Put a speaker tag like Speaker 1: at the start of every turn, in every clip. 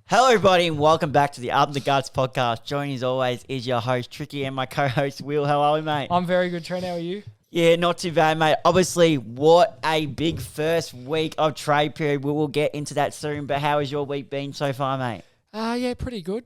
Speaker 1: Hello, everybody, and welcome back to the Up the Guts podcast. Joining as always is your host, Tricky, and my co-host, Will. How are we, mate?
Speaker 2: I'm very good, Trent. How are you?
Speaker 1: Yeah, not too bad, mate. Obviously, what a big first week of trade period. We will get into that soon, but how has your week been so far, mate?
Speaker 2: Yeah, pretty good.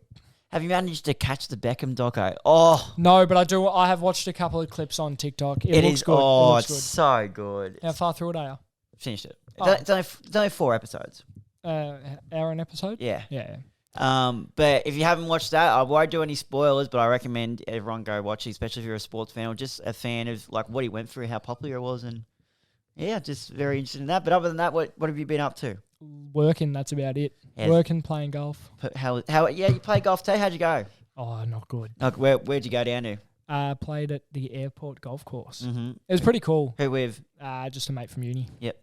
Speaker 1: Have you managed to catch the Beckham doco? Oh,
Speaker 2: No, but I have watched a couple of clips on TikTok. It looks
Speaker 1: is.
Speaker 2: good.
Speaker 1: Oh,
Speaker 2: it looks
Speaker 1: it's
Speaker 2: good.
Speaker 1: so good.
Speaker 2: How far through it are
Speaker 1: Finished it.
Speaker 2: Oh.
Speaker 1: It's only 4 episodes.
Speaker 2: you? Hour an episode?
Speaker 1: Yeah.
Speaker 2: Yeah.
Speaker 1: But if you haven't watched that, I won't do any spoilers, but I recommend everyone go watch it, especially if you're a sports fan or just a fan of like what he went through, how popular it was, and yeah, just very interested in that. But other than that, what have you been up to?
Speaker 2: Working, that's about it.
Speaker 1: Yeah.
Speaker 2: Working, playing golf.
Speaker 1: How yeah, you play golf too? How'd you go?
Speaker 2: Oh, not good.
Speaker 1: Like where'd you go down to?
Speaker 2: Played at the airport golf course.
Speaker 1: Mm-hmm.
Speaker 2: It was pretty cool.
Speaker 1: Who with?
Speaker 2: Just a mate from uni.
Speaker 1: Did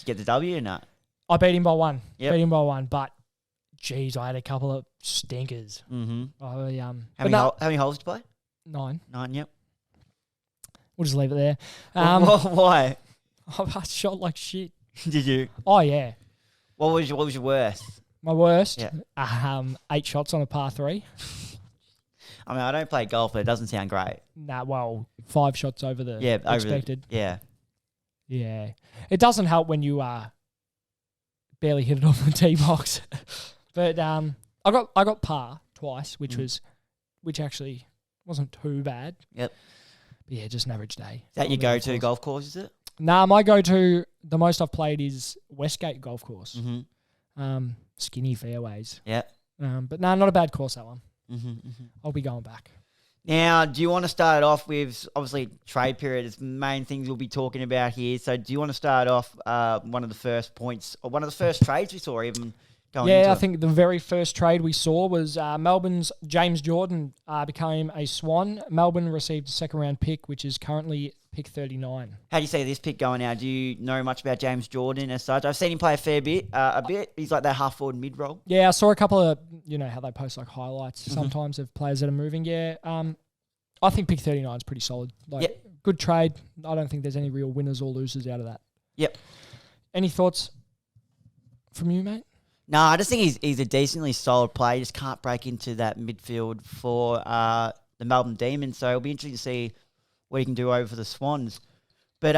Speaker 1: you get the W or not?
Speaker 2: I beat him by one.
Speaker 1: Yep.
Speaker 2: Beat him by one, but geez, I had a couple of stinkers.
Speaker 1: Mm-hmm.
Speaker 2: How
Speaker 1: How many holes did you play?
Speaker 2: 9.
Speaker 1: 9. Yep.
Speaker 2: We'll just leave it there.
Speaker 1: Why
Speaker 2: I shot like shit.
Speaker 1: did you?
Speaker 2: Oh yeah.
Speaker 1: What was your worst?
Speaker 2: My worst,
Speaker 1: Yeah.
Speaker 2: 8 shots on a par 3.
Speaker 1: I mean, I don't play golf, but it doesn't sound great.
Speaker 2: Nah, well, 5 shots over the expected.
Speaker 1: Yeah.
Speaker 2: Yeah. It doesn't help when you barely hit it on the tee box. But I got par twice, which actually wasn't too bad.
Speaker 1: Yep.
Speaker 2: But yeah, just an average day.
Speaker 1: Is that your go-to golf course, is it?
Speaker 2: Nah, my go-to, the most I've played is Westgate Golf Course.
Speaker 1: Mm-hmm.
Speaker 2: Skinny fairways.
Speaker 1: Yeah.
Speaker 2: But nah, not a bad course, that one.
Speaker 1: Mm-hmm, mm-hmm.
Speaker 2: I'll be going back.
Speaker 1: Now, do you want to start off with, obviously, trade period is the main things we'll be talking about here. So do you want to start off one of the first points, or one of the first trades we saw even going into
Speaker 2: I
Speaker 1: it?
Speaker 2: think the very first trade we saw was Melbourne's James Jordan became a Swan. Melbourne received a second-round pick, which is currently pick 39.
Speaker 1: How do you see this pick going out? Do you know much about James Jordan as such? I've seen him play a fair bit, He's like that half-forward mid-roll.
Speaker 2: Yeah, I saw a couple of, how they post like highlights sometimes of players that are moving. Yeah, I think pick 39 is pretty solid. Good trade. I don't think there's any real winners or losers out of that.
Speaker 1: Yep.
Speaker 2: Any thoughts from you, mate?
Speaker 1: No, I just think he's a decently solid player. He just can't break into that midfield for the Melbourne Demons. So it'll be interesting to see what he can do over for the Swans. But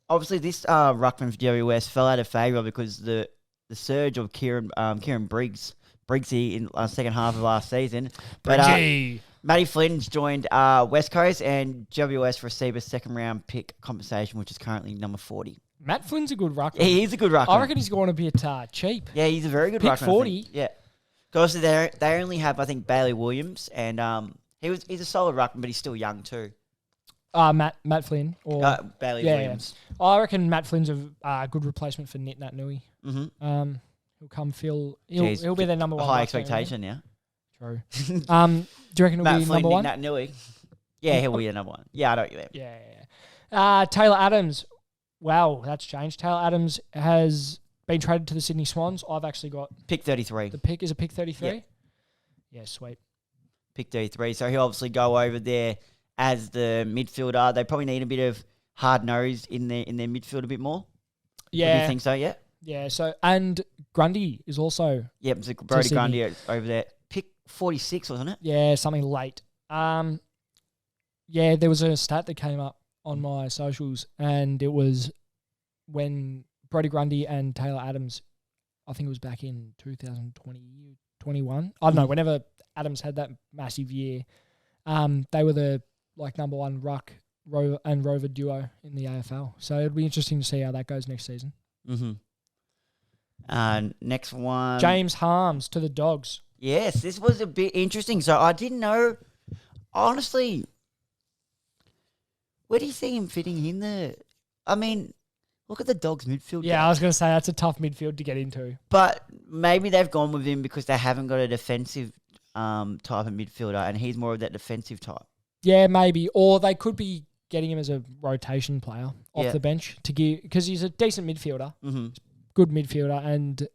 Speaker 1: obviously this ruckman for GWS fell out of favour because the surge of Kieran Briggsy in the second half of last season. But Matty Flynn's joined West Coast, and GWS received a second-round pick compensation, which is currently number 40.
Speaker 2: Matt Flynn's a good ruckman.
Speaker 1: He is a good ruckman.
Speaker 2: I reckon he's going to be a cheap.
Speaker 1: Yeah, he's a very good
Speaker 2: pick
Speaker 1: ruckman.
Speaker 2: 40.
Speaker 1: Yeah. Because they only have, I think, Bailey Williams, and he's a solid ruckman, but he's still young too.
Speaker 2: Matt Flynn or
Speaker 1: Bailey Williams.
Speaker 2: Yeah. I reckon Matt Flynn's a good replacement for Nit Naitanui.
Speaker 1: Mm-hmm.
Speaker 2: He'll come fill. He'll be their number one.
Speaker 1: High expectation, yeah.
Speaker 2: True. Do you reckon he'll be number one?
Speaker 1: Nat Nui. Yeah, he'll be the number one. Yeah, I don't get it.
Speaker 2: Yeah. Taylor Adams. Wow, that's changed. Taylor Adams has been traded to the Sydney Swans. I've actually got
Speaker 1: pick 33.
Speaker 2: The pick is a pick 33. Yeah, sweet. Pick
Speaker 1: 33. So he'll obviously go over there as the midfielder. They probably need a bit of hard nose in their midfield a bit more.
Speaker 2: Yeah.
Speaker 1: Do you think so? Yeah.
Speaker 2: Yeah. So and Grundy is also.
Speaker 1: Yep. So Brody Grundy over there. Pick 46, wasn't it?
Speaker 2: Yeah, something late. Yeah, there was a stat that came up on my socials, and it was when Brody Grundy and Taylor Adams, I think it was back in 2020, 21. I don't know, whenever Adams had that massive year, they were the number one ruck and rover duo in the AFL. So it'll be interesting to see how that goes next season.
Speaker 1: Mm-hmm. Next one.
Speaker 2: James Harms to the Dogs.
Speaker 1: Yes, this was a bit interesting. So I didn't know, honestly, where do you see him fitting in there? I mean, look at the Dogs midfield.
Speaker 2: Yeah, I was going to say that's a tough midfield to get into.
Speaker 1: But maybe they've gone with him because they haven't got a defensive type of midfielder, and he's more of that defensive type.
Speaker 2: Yeah, maybe. Or they could be getting him as a rotation player off the bench to give, because he's a decent midfielder.
Speaker 1: Mm-hmm.
Speaker 2: Good midfielder, and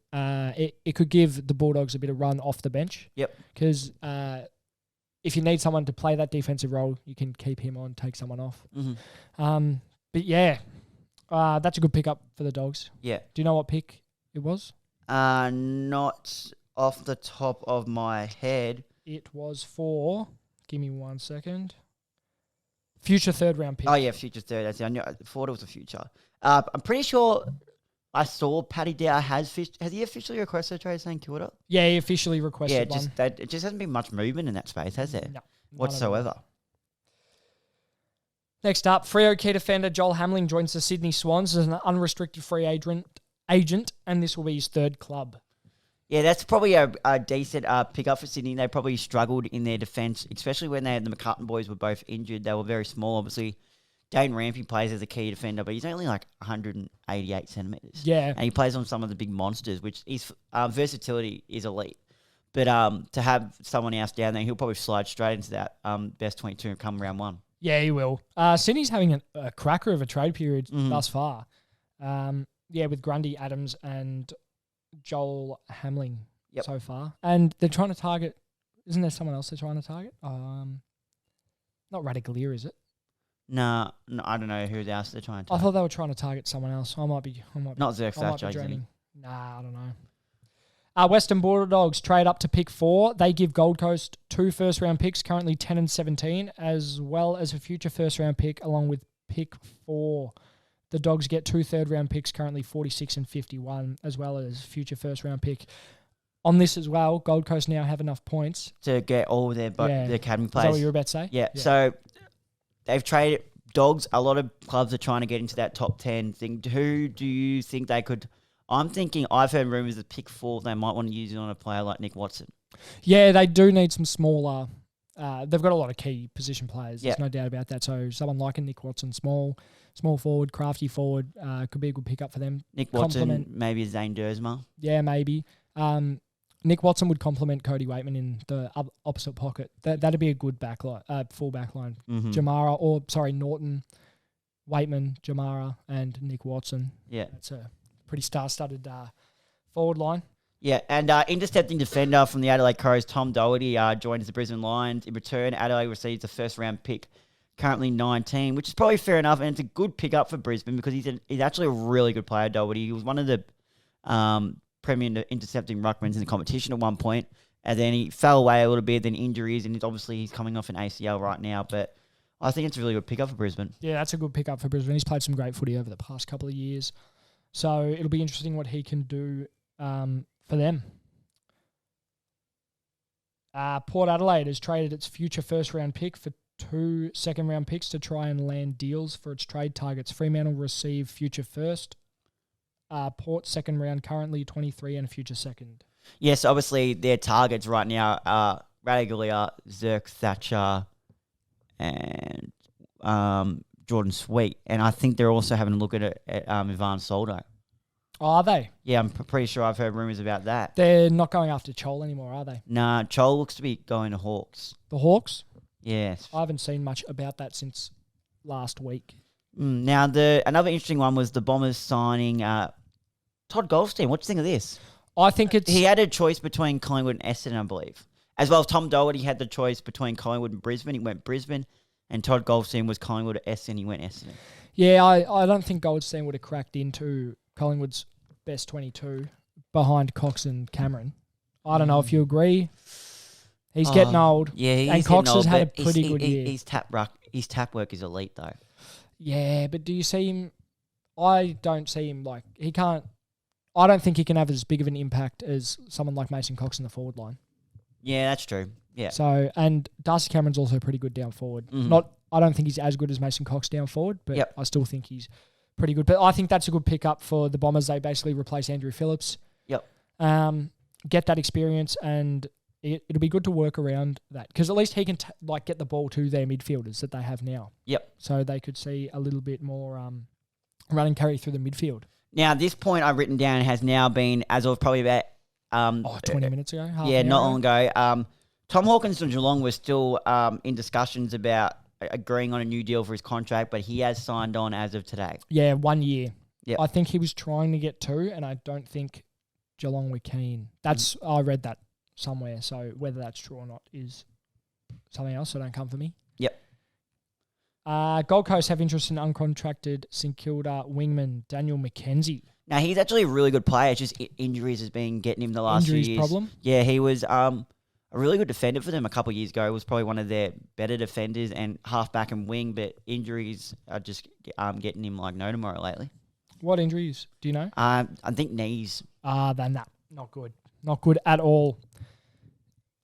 Speaker 2: it could give the Bulldogs a bit of run off the bench.
Speaker 1: Yep.
Speaker 2: Because if you need someone to play that defensive role, you can keep him on, take someone off.
Speaker 1: Mm-hmm.
Speaker 2: But yeah, that's a good pickup for the Dogs.
Speaker 1: Yeah.
Speaker 2: Do you know what pick it was?
Speaker 1: Not off the top of my head.
Speaker 2: It was for, give me 1 second, future third round pick.
Speaker 1: Oh, yeah, future third. I knew, I thought it was a future. I'm pretty sure I saw Paddy Dow has he officially requested a trade St Kilda?
Speaker 2: Yeah, he officially requested
Speaker 1: Yeah,
Speaker 2: one.
Speaker 1: it just hasn't been much movement in that space, has there?
Speaker 2: No, none at all.
Speaker 1: Whatsoever.
Speaker 2: Next up, Freo key defender Joel Hamling joins the Sydney Swans as an unrestricted free agent, and this will be his third club.
Speaker 1: Yeah, that's probably a decent pickup for Sydney. They probably struggled in their defence, especially when the McCutton boys were both injured. They were very small. Obviously, Dane Rampy plays as a key defender, but he's only like 188 centimetres.
Speaker 2: Yeah.
Speaker 1: And he plays on some of the big monsters, which his versatility is elite. But to have someone else down there, he'll probably slide straight into that best 22 and come round one.
Speaker 2: Yeah, he will. Sydney's having a cracker of a trade period thus far. With Grundy, Adams, and Joel Hamling so far. And they're trying to target, isn't there someone else they're trying to target? Not Radaglia, is it?
Speaker 1: No, I don't know who else they're trying to target.
Speaker 2: I thought they were trying to target someone else. I might be
Speaker 1: Not Zerk
Speaker 2: I might be
Speaker 1: Thatcher,
Speaker 2: dreaming. Nah, I don't know. Western Bulldogs trade up to pick 4. They give Gold Coast 2 first-round picks, currently 10 and 17, as well as a future first-round pick along with pick 4. The Dogs get 2 third-round picks, currently 46 and 51, as well as future first-round pick. On this as well, Gold Coast now have enough points
Speaker 1: to get all their academy players.
Speaker 2: Is that what you were about to say?
Speaker 1: Yeah. So they've traded Dogs. A lot of clubs are trying to get into that top 10 thing. Who do you think they could? I'm thinking I've heard rumours that pick 4 they might want to use it on a player like Nick Watson.
Speaker 2: Yeah, they do need some smaller. They've got a lot of key position players. There's no doubt about that. So someone like a Nick Watson, small forward, crafty forward, could be a good pickup for them.
Speaker 1: Nick Watson, maybe a Zane Dersma.
Speaker 2: Yeah, maybe. Nick Watson would complement Cody Waitman in the opposite pocket. That'd be a good full back line.
Speaker 1: Mm-hmm.
Speaker 2: Norton, Waitman, Jamara, and Nick Watson.
Speaker 1: Yeah.
Speaker 2: That's a pretty star-studded forward line.
Speaker 1: Yeah, and intercepting defender from the Adelaide Crows, Tom Doherty, joins the Brisbane Lions. In return, Adelaide receives a first-round pick, currently 19, which is probably fair enough, and it's a good pickup for Brisbane because he's actually a really good player, Doherty. He was one of the premier intercepting ruckmans in the competition at one point, and then he fell away a little bit, then injuries, and he's coming off an ACL right now, but I think it's a really good pickup for Brisbane.
Speaker 2: Yeah, that's a good pickup for Brisbane. He's played some great footy over the past couple of years, so it'll be interesting what he can do for them. Port Adelaide has traded its future first-round pick for 2 second-round picks to try and land deals for its trade targets. Fremantle will receive future first. Port second round, currently 23, and a future second.
Speaker 1: Yes, obviously their targets right now are Radaglia, Zerk Thatcher, and Jordan Sweet. And I think they're also having a look at Ivan Soldo.
Speaker 2: Oh, are they?
Speaker 1: Yeah, I'm pretty sure I've heard rumours about that.
Speaker 2: They're not going after Chol anymore, are they?
Speaker 1: Nah, Chol looks to be going to Hawks.
Speaker 2: The Hawks?
Speaker 1: Yes.
Speaker 2: I haven't seen much about that since last week.
Speaker 1: Now, another interesting one was the Bombers signing Todd Goldstein. What do you think of this?
Speaker 2: I think
Speaker 1: he had a choice between Collingwood and Essendon, I believe. As well as Tom Doherty had the choice between Collingwood and Brisbane. He went Brisbane, and Todd Goldstein was Collingwood or Essendon. He went Essendon.
Speaker 2: Yeah, I don't think Goldstein would have cracked into Collingwood's best 22 behind Cox and Cameron. I don't know if you agree. He's getting old.
Speaker 1: Yeah,
Speaker 2: and Cox has had a pretty good year.
Speaker 1: His tap work is elite, though.
Speaker 2: Yeah, but do you see him? I don't see him like he can't. I don't think he can have as big of an impact as someone like Mason Cox in the forward line.
Speaker 1: Yeah, that's true. Yeah.
Speaker 2: So, and Darcy Cameron's also pretty good down forward.
Speaker 1: Mm-hmm.
Speaker 2: I don't think he's as good as Mason Cox down forward, but
Speaker 1: Yep.
Speaker 2: I still think he's pretty good. But I think that's a good pickup for the Bombers. They basically replace Andrew Phillips.
Speaker 1: Yep.
Speaker 2: Get that experience, and it'll be good to work around that because at least he can get the ball to their midfielders that they have now.
Speaker 1: Yep.
Speaker 2: So they could see a little bit more run and carry through the midfield.
Speaker 1: Now, this point I've written down has now been, as of probably about
Speaker 2: 20 minutes ago?
Speaker 1: Not long ago. Tom Hawkins from Geelong was still in discussions about agreeing on a new deal for his contract, but he has signed on as of today.
Speaker 2: Yeah, 1 year.
Speaker 1: Yep.
Speaker 2: I think he was trying to get 2, and I don't think Geelong were keen. I read that somewhere, so whether that's true or not is something else, so don't come for me.
Speaker 1: Yep.
Speaker 2: Gold Coast have interest in uncontracted St Kilda wingman Daniel McKenzie.
Speaker 1: Now, he's actually a really good player. It's just injuries has been getting him the last few
Speaker 2: Injuries
Speaker 1: years.
Speaker 2: problem.
Speaker 1: Yeah, he was a really good defender for them a couple of years ago. He was probably one of their better defenders and halfback and wing, but injuries are just getting him like no tomorrow lately.
Speaker 2: What injuries do you know?
Speaker 1: I think knees.
Speaker 2: Then that not good. Not good at all.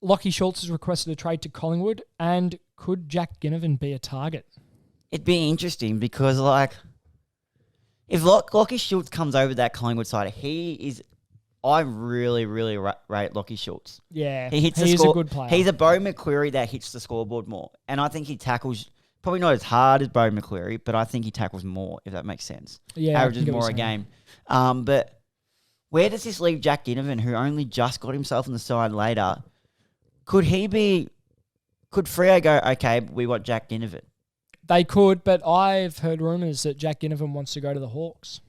Speaker 2: Lockie Schultz has requested a trade to Collingwood, and could Jack Ginnivan be a target?
Speaker 1: It'd be interesting because, like, if Lockie Schultz comes over that Collingwood side, I really, really rate Lockie Schultz.
Speaker 2: Yeah,
Speaker 1: He hits
Speaker 2: he's a good player.
Speaker 1: He's a Bo McCleary that hits the scoreboard more. And I think he tackles, probably not as hard as Bo McCleary, but I think he tackles more, if that makes sense.
Speaker 2: Yeah,
Speaker 1: averages more a game. But where does this leave Jack Ginnivan, who only just got himself on the side later? Could Freo go, okay, we want Jack Ginnivan?
Speaker 2: They could, but I've heard rumours that Jack Ginnivan wants to go to the Hawks.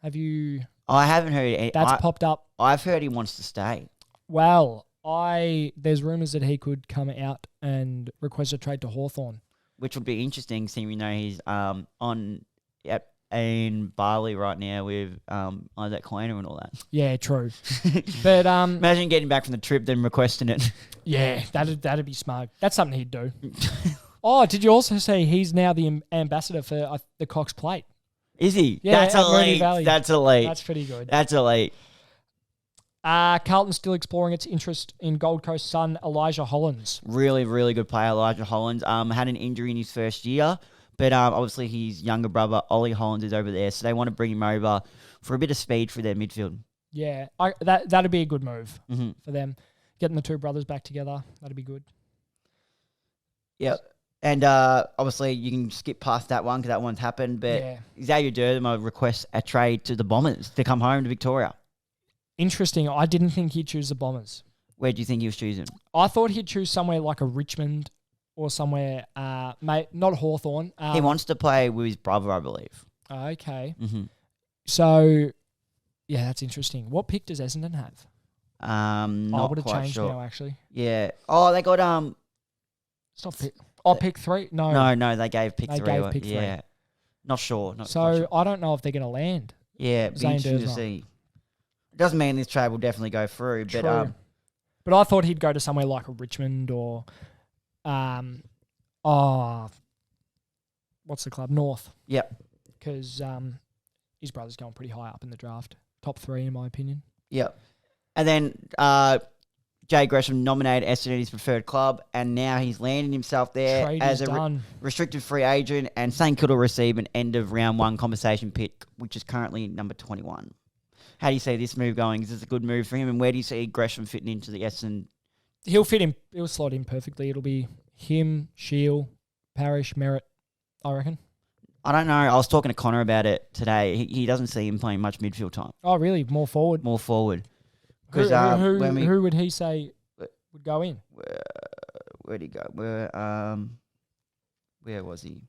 Speaker 2: Have you?
Speaker 1: I haven't heard any.
Speaker 2: That's popped up.
Speaker 1: I've heard he wants to stay.
Speaker 2: Well, there's rumours that he could come out and request a trade to Hawthorn.
Speaker 1: Which would be interesting, seeing he's in Bali right now with Isaac Kleiner and all that.
Speaker 2: Yeah, true. But
Speaker 1: imagine getting back from the trip, then requesting it.
Speaker 2: Yeah, that'd be smart. That's something he'd do. Oh, did you also say he's now the ambassador for the Cox Plate?
Speaker 1: Is he?
Speaker 2: Yeah,
Speaker 1: That's elite. That's elite.
Speaker 2: That's pretty good.
Speaker 1: That's elite.
Speaker 2: Carlton's still exploring its interest in Gold Coast son Elijah Hollins.
Speaker 1: Really, really good player, Elijah Hollins. Had an injury in his first year, but obviously his younger brother, Ollie Hollins, is over there, so they want to bring him over for a bit of speed for their midfield.
Speaker 2: Yeah, that'd be a good move for them. Getting the two brothers back together, that'd be good.
Speaker 1: Yep. And obviously you can skip past that one because that one's happened, but Xavier Durham requests a trade to the Bombers to come home to Victoria.
Speaker 2: Interesting. I didn't think he'd choose the Bombers.
Speaker 1: Where do you think he was choosing?
Speaker 2: I thought he'd choose somewhere like a Richmond or somewhere, not Hawthorn.
Speaker 1: He wants to play with his brother, I believe.
Speaker 2: Okay.
Speaker 1: Mm-hmm.
Speaker 2: So, yeah, that's interesting. What pick does Essendon have?
Speaker 1: Not
Speaker 2: I would have
Speaker 1: quite
Speaker 2: changed
Speaker 1: sure.
Speaker 2: now, actually.
Speaker 1: Yeah. Oh, they got
Speaker 2: It's not pick. Oh, pick 3?
Speaker 1: No, they gave pick 3.
Speaker 2: They gave pick 3.
Speaker 1: Yeah. Not sure.
Speaker 2: So, I don't know if they're going to land.
Speaker 1: Yeah, it'd be interesting to see. It doesn't mean this trade will definitely go through,
Speaker 2: but I thought he'd go to somewhere like a Richmond or what's the club? North.
Speaker 1: Yep.
Speaker 2: Because his brother's going pretty high up in the draft. Top 3 in my opinion.
Speaker 1: Yep. And then Jay Gresham nominated Essendon his preferred club, and now he's landed himself there
Speaker 2: Trade
Speaker 1: as
Speaker 2: is
Speaker 1: a
Speaker 2: done.
Speaker 1: restricted free agent, and St Kilda receive an end of round 1 compensation pick, which is currently number 21. How do you see this move going? Is this a good move for him, and where do you see Gresham fitting into the Essendon?
Speaker 2: He'll fit in. He'll slot in perfectly. It'll be him, Shield, Parrish, Merritt, I reckon.
Speaker 1: I don't know. I was talking to Connor about it today. He doesn't see him playing much midfield time.
Speaker 2: Oh, really? More forward?
Speaker 1: More forward.
Speaker 2: Who would he say would go in?
Speaker 1: Where'd he go? Where was he?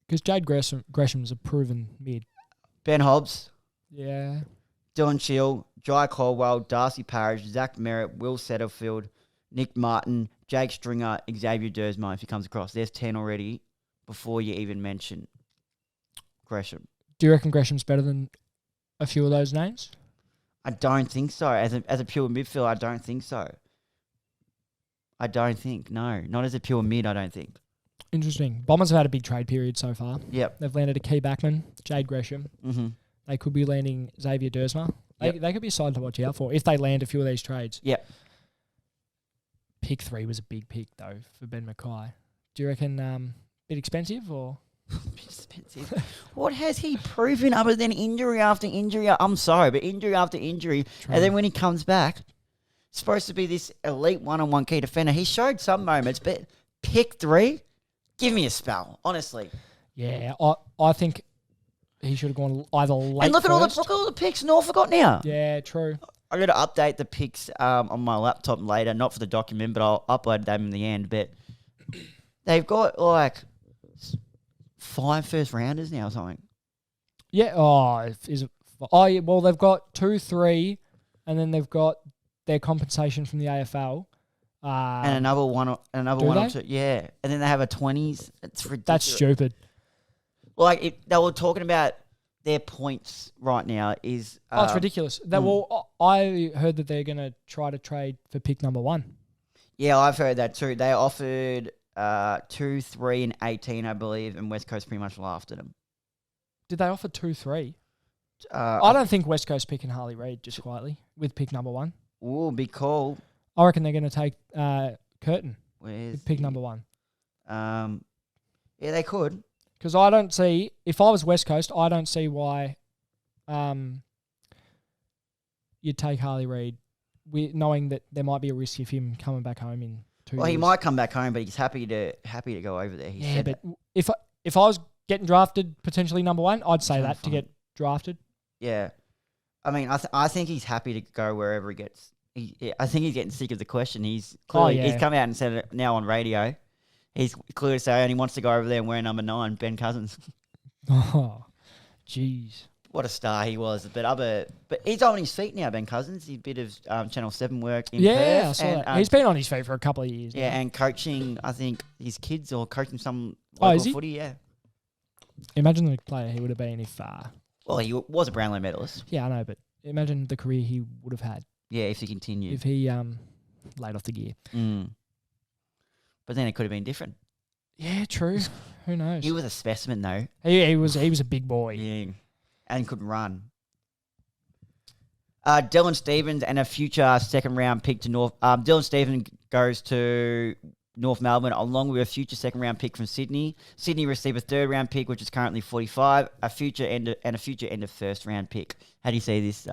Speaker 2: Because Jade Gresham's a proven mid.
Speaker 1: Ben Hobbs.
Speaker 2: Yeah.
Speaker 1: Dylan Shield, Jai Caldwell, Darcy Parish, Zach Merritt, Will Setterfield, Nick Martin, Jake Stringer, Xavier Dersma, if he comes across. There's 10 already before you even mention Gresham.
Speaker 2: Do you reckon Gresham's better than a few of those names?
Speaker 1: I don't think so. As a pure midfield, I don't think so. I don't think. No. Not as a pure mid, I don't think.
Speaker 2: Interesting. Bombers have had a big trade period so far.
Speaker 1: Yep.
Speaker 2: They've landed a key backman, Jade Gresham.
Speaker 1: Mm-hmm.
Speaker 2: They could be landing Xavier Dersma. They could be a side to watch out for if they land a few of these trades.
Speaker 1: Yep.
Speaker 2: Pick 3 was a big pick, though, for Ben Mackay. Do you reckon bit expensive or?
Speaker 1: Expensive. What has he proven other than injury after injury? I'm sorry, but injury after injury.
Speaker 2: True.
Speaker 1: And then when he comes back, supposed to be this elite one-on-one key defender. He showed some moments, but pick 3? Give me a spell, honestly.
Speaker 2: Yeah, I think he should have gone either late
Speaker 1: And look at all
Speaker 2: first.
Speaker 1: the picks Norfolk got now.
Speaker 2: Yeah, true.
Speaker 1: I'm going to update the picks on my laptop later, not for the document, but I'll upload them in the end. But they've got like 5 first rounders now or something.
Speaker 2: Yeah. Yeah, well, they've got 2, 3, and then they've got their compensation from the AFL.
Speaker 1: And another one or two. Yeah. And then they have a 20s. It's ridiculous.
Speaker 2: That's stupid.
Speaker 1: Like, they were talking about their points right now is
Speaker 2: Oh, it's ridiculous. I heard that they're going to try to trade for pick number 1.
Speaker 1: Yeah, I've heard that too. They offered 2, 3, and 18, I believe, and West Coast pretty much laughed at them.
Speaker 2: Did they offer 2, 3?
Speaker 1: I
Speaker 2: I don't think West Coast picking Harley Reid just quietly with pick number 1.
Speaker 1: Ooh, be cool.
Speaker 2: I reckon they're going to take Curtin
Speaker 1: Where's
Speaker 2: with pick number 1.
Speaker 1: Yeah, they could.
Speaker 2: Because I don't see, if I was West Coast, I don't see why you'd take Harley Reid, knowing that there might be a risk of him coming back home in 2 years.
Speaker 1: Well, he might come back home, but he's happy to go over there. He said
Speaker 2: but
Speaker 1: that.
Speaker 2: if I was getting drafted potentially number 1, I'd say that to get drafted.
Speaker 1: Yeah. I mean, I think he's happy to go wherever he gets. I think he's getting sick of the question. He's clearly, he's come out and said it now on radio. He's clearly saying he wants to go over there and wear number 9, Ben Cousins.
Speaker 2: Oh, jeez.
Speaker 1: What a star he was. But he's on his feet now, Ben Cousins. He's a bit of Channel 7 work in Perth.
Speaker 2: I saw that. He's been on his feet for a couple of years now.
Speaker 1: Yeah, and coaching, I think, his kids or coaching some
Speaker 2: is
Speaker 1: local
Speaker 2: he?
Speaker 1: footy, yeah.
Speaker 2: Imagine the player he would have been if...
Speaker 1: Well, he was a Brownlow medalist.
Speaker 2: Yeah, I know, but imagine the career he would have had.
Speaker 1: Yeah, if he continued.
Speaker 2: If he laid off the gear.
Speaker 1: Mm. But then it could have been different.
Speaker 2: Yeah, true. Who knows?
Speaker 1: He was a specimen, though.
Speaker 2: He was a big boy.
Speaker 1: Yeah, and couldn't run. Dylan Stevens and a future second-round pick to North... Dylan Stevens goes to North Melbourne along with a future second-round pick from Sydney. Sydney received a third-round pick, which is currently 45, a future end of first-round pick. How do you see this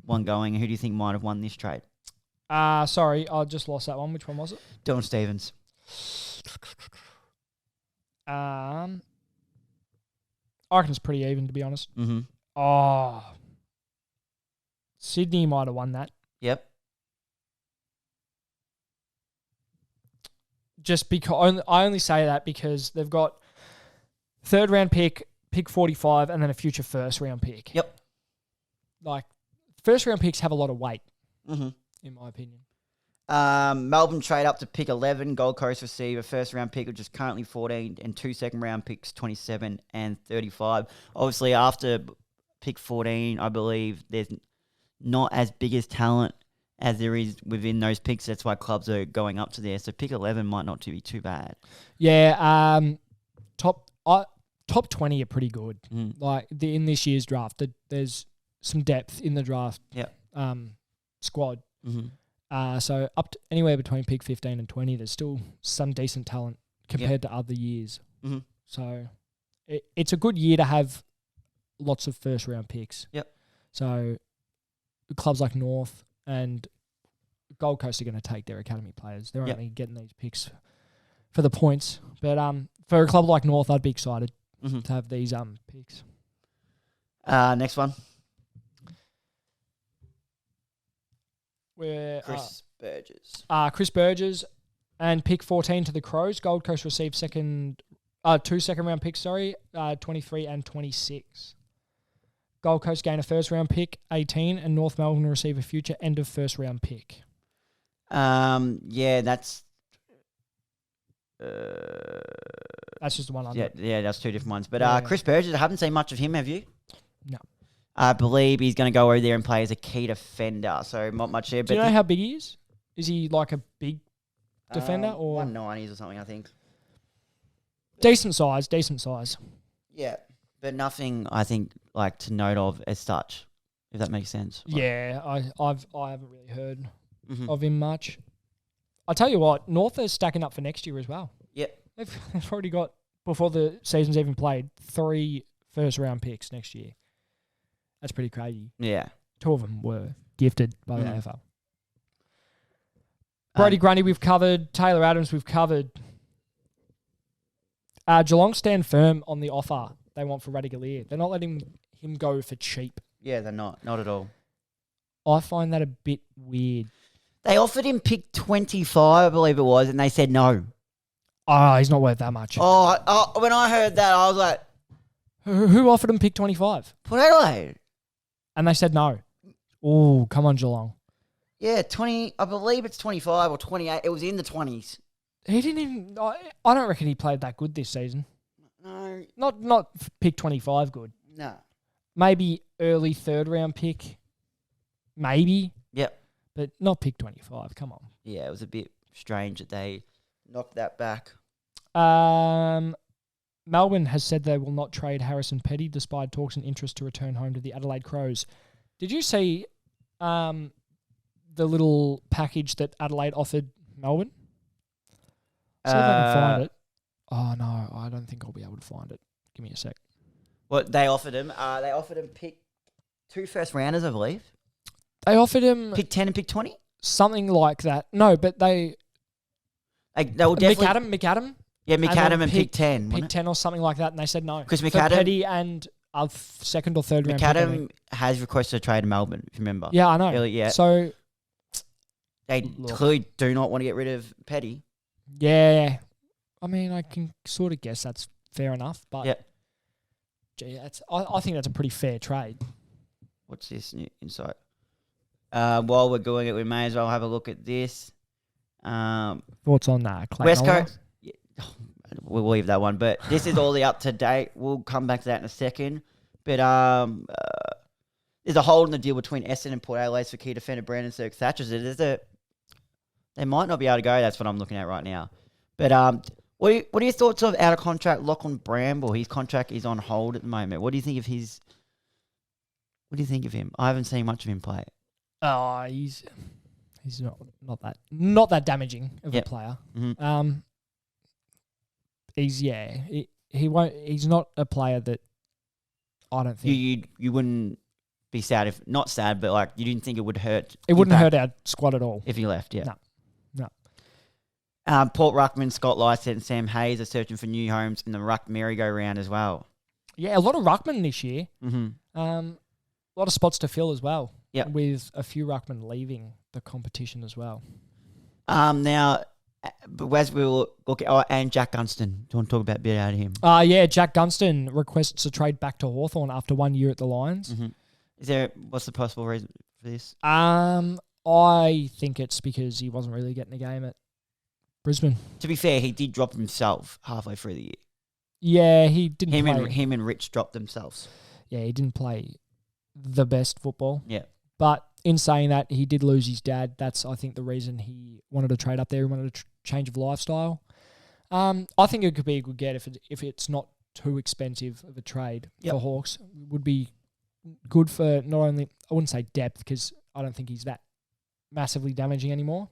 Speaker 1: one going? Who do you think might have won this trade?
Speaker 2: Sorry, I just lost that one. Which one was it?
Speaker 1: Dylan Stevens.
Speaker 2: I reckon it's pretty even, to be honest.
Speaker 1: Mm-hmm.
Speaker 2: Oh, Sydney might have won that.
Speaker 1: Yep.
Speaker 2: Just because I only say that because they've got third round pick 45, and then a future first round pick.
Speaker 1: Yep.
Speaker 2: Like first round picks have a lot of weight, in my opinion.
Speaker 1: Melbourne trade up to pick 11. Gold Coast receive a first-round pick, which is currently 14, and 2 second-round picks, 27 and 35. Obviously, after pick 14, I believe there's not as big as talent as there is within those picks. That's why clubs are going up to there. So pick 11 might not be too bad.
Speaker 2: Yeah, top 20 are pretty good.
Speaker 1: Mm.
Speaker 2: Like in this year's draft, there's some depth in the draft.
Speaker 1: Yep.
Speaker 2: Squad.
Speaker 1: Mm-hmm.
Speaker 2: So up to anywhere between pick 15 and 20, there's still some decent talent compared to other years.
Speaker 1: Mm-hmm.
Speaker 2: So it's a good year to have lots of first round picks.
Speaker 1: Yep.
Speaker 2: So clubs like North and Gold Coast are going to take their academy players. They're only getting these picks for the points. But for a club like North, I'd be excited to have these picks.
Speaker 1: Next one.
Speaker 2: Where
Speaker 1: Chris Burgess.
Speaker 2: Chris Burgess and pick 14 to the Crows. Gold Coast received 2 second-round picks, 23 and 26. Gold Coast gain a first-round pick, 18, and North Melbourne receive a future end-of-first-round pick.
Speaker 1: Yeah, that's...
Speaker 2: That's just the one.
Speaker 1: Yeah, that's 2 different ones. But Chris Burgess, I haven't seen much of him, have you?
Speaker 2: No.
Speaker 1: I believe he's going to go over there and play as a key defender, so not much there.
Speaker 2: Do you know how big he is? Is he like a big defender or
Speaker 1: 190s or something? I think.
Speaker 2: Decent size.
Speaker 1: Yeah, but nothing I think like to note of as such, if that makes sense.
Speaker 2: Yeah, I haven't really heard of him much. I tell you what, North is stacking up for next year as well.
Speaker 1: Yep,
Speaker 2: they've already got, before the season's even played, 3 first-round picks next year. That's pretty crazy.
Speaker 1: Yeah.
Speaker 2: 2 of them were gifted by the AFL. Brody Grundy we've covered. Taylor Adams we've covered. Geelong stand firm on the offer they want for Radagalier. They're not letting him go for cheap.
Speaker 1: Yeah, they're not at all.
Speaker 2: I find that a bit weird.
Speaker 1: They offered him pick 25, I believe it was, and they said no.
Speaker 2: Oh, he's not worth that much.
Speaker 1: Oh, when I heard that, I was like...
Speaker 2: Who offered him pick 25?
Speaker 1: Port Adelaide.
Speaker 2: And they said no. Oh, come on, Geelong.
Speaker 1: Yeah, 20. I believe it's 25 or 28. It was in the 20s.
Speaker 2: He didn't even... I don't reckon he played that good this season.
Speaker 1: No.
Speaker 2: Not pick 25 good.
Speaker 1: No.
Speaker 2: maybe early 3rd round pick, maybe,
Speaker 1: Yep.
Speaker 2: but not pick 25. Come on.
Speaker 1: Yeah, it was a bit strange that they knocked that back.
Speaker 2: Melbourne has said they will not trade Harrison Petty despite talks and interest to return home to the Adelaide Crows. Did you see the little package that Adelaide offered Melbourne? See if I can find it. Oh, no, I don't think I'll be able to find it. Give me a sec.
Speaker 1: What they offered him? They offered him pick 2 first rounders, I believe.
Speaker 2: They offered him
Speaker 1: Pick 10 and pick 20.
Speaker 2: something like that. No, but they
Speaker 1: will definitely
Speaker 2: McAdam.
Speaker 1: Yeah,
Speaker 2: then
Speaker 1: McAdam and pick 10.
Speaker 2: Pick 10 or something like that, and they said no.
Speaker 1: Because
Speaker 2: For
Speaker 1: McAdam,
Speaker 2: Petty and a 2nd or 3rd round pick, I think.
Speaker 1: McAdam has requested a trade to Melbourne, if you remember.
Speaker 2: Yeah, I know.
Speaker 1: Early, yeah.
Speaker 2: So,
Speaker 1: They clearly do not want to get rid of Petty.
Speaker 2: yeah. I mean, I can sort of guess that's fair enough, but
Speaker 1: Yep.
Speaker 2: gee, I think that's a pretty fair trade.
Speaker 1: What's this new insight? While we're doing it, we may as well have a look at this.
Speaker 2: Thoughts on that, Clayton
Speaker 1: West
Speaker 2: Oliver?
Speaker 1: Coast. We'll leave that one, but this is all the up to date. We'll come back to that in a second. But there's a hole in the deal between Essendon and Port Adelaide for key defender Brandon Thatcher. They might not be able to go. That's what I'm looking at right now. But what are your thoughts of out of contract Lachlan Bramble? His contract is on hold at the moment. What do you think of his? What do you think of him? I haven't seen much of him play.
Speaker 2: Oh, he's not that damaging of a player.
Speaker 1: Mm-hmm.
Speaker 2: He's not a player that I don't think
Speaker 1: You wouldn't be sad if not sad, but like you didn't think it would hurt.
Speaker 2: It wouldn't hurt our squad at all
Speaker 1: if he left. Yeah.
Speaker 2: No.
Speaker 1: Port Ruckman, Scott Lycett, and Sam Hayes are searching for new homes in the Ruck merry-go-round as well.
Speaker 2: Yeah, a lot of Ruckman this year.
Speaker 1: Mm-hmm.
Speaker 2: A lot of spots to fill as well.
Speaker 1: Yep.
Speaker 2: With a few Ruckman leaving the competition as well.
Speaker 1: Now, as we'll look at, and Jack Gunston. Do you want to talk about a bit out of him?
Speaker 2: Yeah, Jack Gunston requests a trade back to Hawthorn after 1 year at the Lions.
Speaker 1: Mm-hmm. What's the possible reason for this?
Speaker 2: I think it's because he wasn't really getting a game at Brisbane.
Speaker 1: To be fair, he did drop himself halfway through the year.
Speaker 2: Yeah, he didn't play.
Speaker 1: Him and Rich dropped themselves.
Speaker 2: Yeah, he didn't play the best football.
Speaker 1: Yeah.
Speaker 2: But in saying that, he did lose his dad. That's, I think, the reason he wanted to trade up there. He wanted a change of lifestyle. I think it could be a good get if it's not too expensive of a trade for Hawks. It would be good for not only, I wouldn't say depth, because I don't think he's that massively damaging anymore.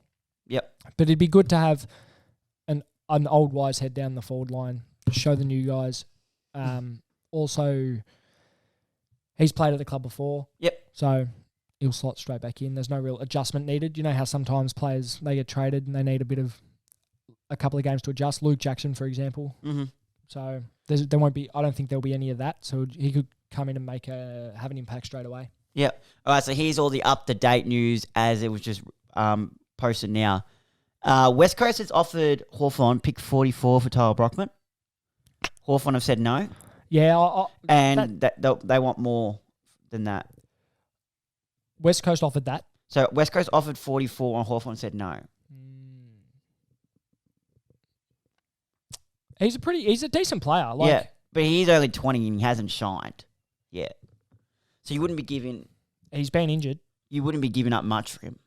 Speaker 1: Yep.
Speaker 2: But it'd be good to have an old wise head down the forward line, show the new guys. Also, he's played at the club before.
Speaker 1: Yep.
Speaker 2: So he'll slot straight back in. There's no real adjustment needed. You know how sometimes players, they get traded and they need a couple of games to adjust. Luke Jackson, for example.
Speaker 1: Mm-hmm.
Speaker 2: So there won't be, I don't think there'll be any of that. So he could come in and have an impact straight away.
Speaker 1: Yep. All right, so here's all the up-to-date news as it was just posted now. West Coast has offered Hawthorn pick 44 for Tyler Brockman. Hawthorn have said no.
Speaker 2: Yeah.
Speaker 1: They want more than that.
Speaker 2: West Coast offered that.
Speaker 1: So West Coast offered 44 and Hawthorn said no.
Speaker 2: He's a decent player.
Speaker 1: Yeah, but he's only 20 and he hasn't shined yet. So you wouldn't be giving...
Speaker 2: He's been injured.
Speaker 1: You wouldn't be giving up much for him.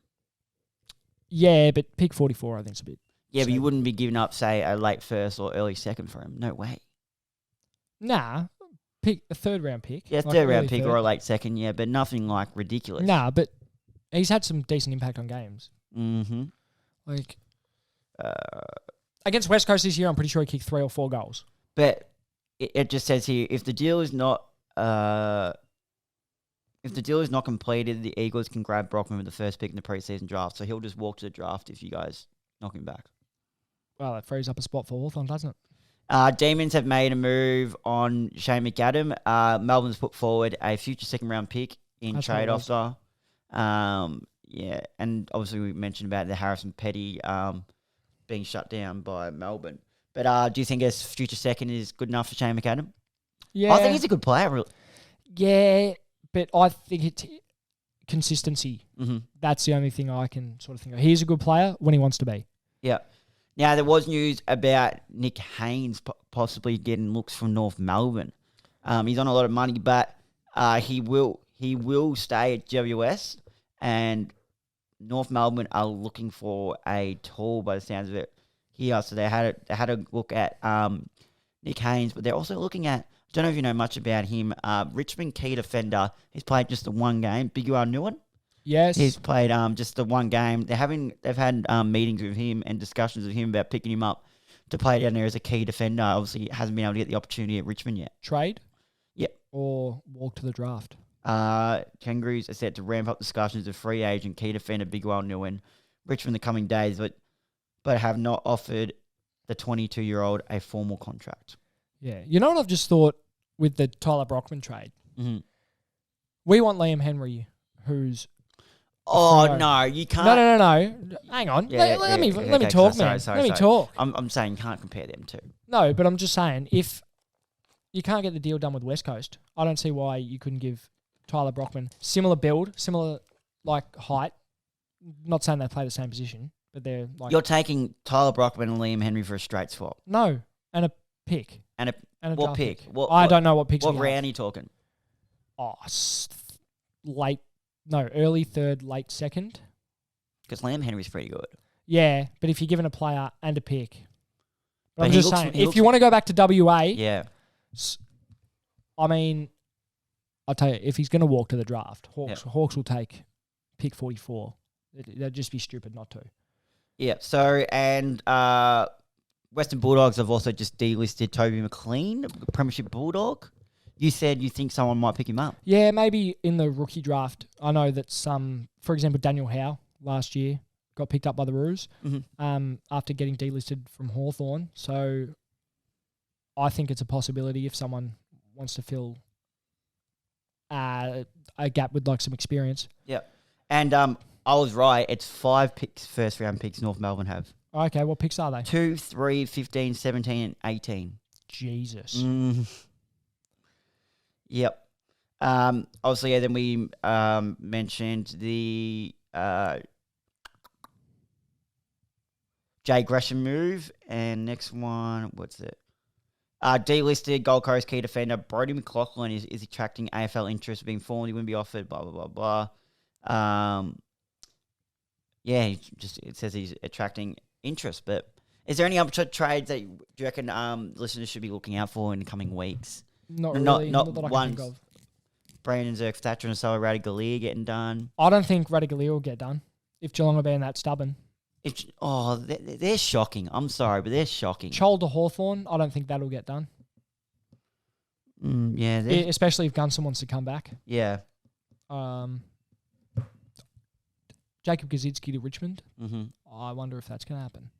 Speaker 2: Yeah, but pick 44 I think is a bit...
Speaker 1: Yeah, but you wouldn't be giving up, say, a late first or early second for him. No way.
Speaker 2: Nah, pick a 3rd round pick.
Speaker 1: Yeah, third round pick or a late second, yeah, but nothing like ridiculous.
Speaker 2: Nah, but he's had some decent impact on games.
Speaker 1: Mm-hmm.
Speaker 2: Against West Coast this year, I'm pretty sure he kicked 3 or 4 goals.
Speaker 1: But it just says here, if the deal is not completed, the Eagles can grab Brockman with the first pick in the preseason draft. So he'll just walk to the draft if you guys knock him back.
Speaker 2: Well, that frees up a spot for Hawthorn, doesn't it?
Speaker 1: Demons have made a move on Shane McAdam. Melbourne's put forward a future second-round pick in trade offer. Yeah, and obviously we mentioned about the Harrison Petty being shut down by Melbourne. But do you think a future second is good enough for Shane McAdam?
Speaker 2: Yeah.
Speaker 1: I think he's a good player. Really.
Speaker 2: Yeah, but I think it's consistency.
Speaker 1: Mm-hmm.
Speaker 2: That's the only thing I can sort of think of. He's a good player when he wants to be.
Speaker 1: Yeah. Now, there was news about Nick Haynes possibly getting looks from North Melbourne. He's on a lot of money, but He will stay at GWS, and North Melbourne are looking for a tall by the sounds of it here. So they had a look at Nick Haynes, but they're also looking at, I don't know if you know much about him, Richmond key defender. He's played just the one game, Biguar Nguyen.
Speaker 2: Yes.
Speaker 1: He's played just the one game. They've had meetings with him and discussions with him about picking him up to play down there as a key defender. Obviously, he hasn't been able to get the opportunity at Richmond yet.
Speaker 2: Trade?
Speaker 1: Yep.
Speaker 2: Or walk to the draft?
Speaker 1: Kangaroos are set to ramp up discussions with free agent key defender Biguar Nguyen, Richmond in the coming days, but have not offered the 22-year-old a formal contract.
Speaker 2: Yeah. You know what I've just thought with the Tyler Brockman trade?
Speaker 1: Mm-hmm.
Speaker 2: We want Liam Henry, who's...
Speaker 1: Oh, no, you can't.
Speaker 2: No. Hang on. Let me talk, man. Let me talk.
Speaker 1: I'm saying you can't compare them two.
Speaker 2: No, but I'm just saying, if you can't get the deal done with West Coast, I don't see why you couldn't give Tyler Brockman similar build, similar height. Not saying they play the same position, but they're like...
Speaker 1: You're taking Tyler Brockman and Liam Henry for a straight swap.
Speaker 2: No, and a pick.
Speaker 1: And a
Speaker 2: what
Speaker 1: pick?
Speaker 2: I don't know what picks.
Speaker 1: What round are you talking?
Speaker 2: Oh, early third, late second.
Speaker 1: Because Liam Henry's pretty good.
Speaker 2: Yeah, but if you're given a player and a pick, but I'm
Speaker 1: he
Speaker 2: just
Speaker 1: looks-
Speaker 2: saying,
Speaker 1: he
Speaker 2: if
Speaker 1: looks-
Speaker 2: you want to go back to WA,
Speaker 1: Yeah.
Speaker 2: I mean, I'll tell you, if he's going to walk to the draft, Hawks will take pick 44. That'd just be stupid not to.
Speaker 1: Yeah. So, and Western Bulldogs have also just delisted Toby McLean, Premiership Bulldog. You said you think someone might pick him up.
Speaker 2: Yeah, maybe in the rookie draft. I know that for example, Daniel Howe last year got picked up by the Roos after getting delisted from Hawthorn. So I think it's a possibility if someone wants to fill a gap with some experience.
Speaker 1: Yeah. And I was right. It's 5 picks, first round picks North Melbourne have.
Speaker 2: Okay, what picks are they?
Speaker 1: 2, 3, 15, 17, and 18.
Speaker 2: Jesus.
Speaker 1: Yep. Obviously, yeah, then we mentioned the Jay Gresham move. And next one, what's it? Delisted Gold Coast key defender Brodie McLaughlin is attracting AFL interest, being informed he wouldn't be offered, blah, blah, blah, blah. Yeah, it says he's attracting interest. But is there any other trades that you reckon listeners should be looking out for in the coming weeks?
Speaker 2: Not really.
Speaker 1: Not
Speaker 2: that I can
Speaker 1: one.
Speaker 2: think of.
Speaker 1: Brandon Zerk-Thatcher and Sala Radigalia getting done.
Speaker 2: I don't think Radigalia will get done if Geelong are being that stubborn.
Speaker 1: They're shocking. I'm sorry, but they're shocking.
Speaker 2: Chol to Hawthorn, I don't think that'll get done.
Speaker 1: Yeah.
Speaker 2: Especially if Gunson wants to come back.
Speaker 1: Yeah.
Speaker 2: Jacob Kaczynski to Richmond.
Speaker 1: Mm-hmm.
Speaker 2: I wonder if that's going to happen.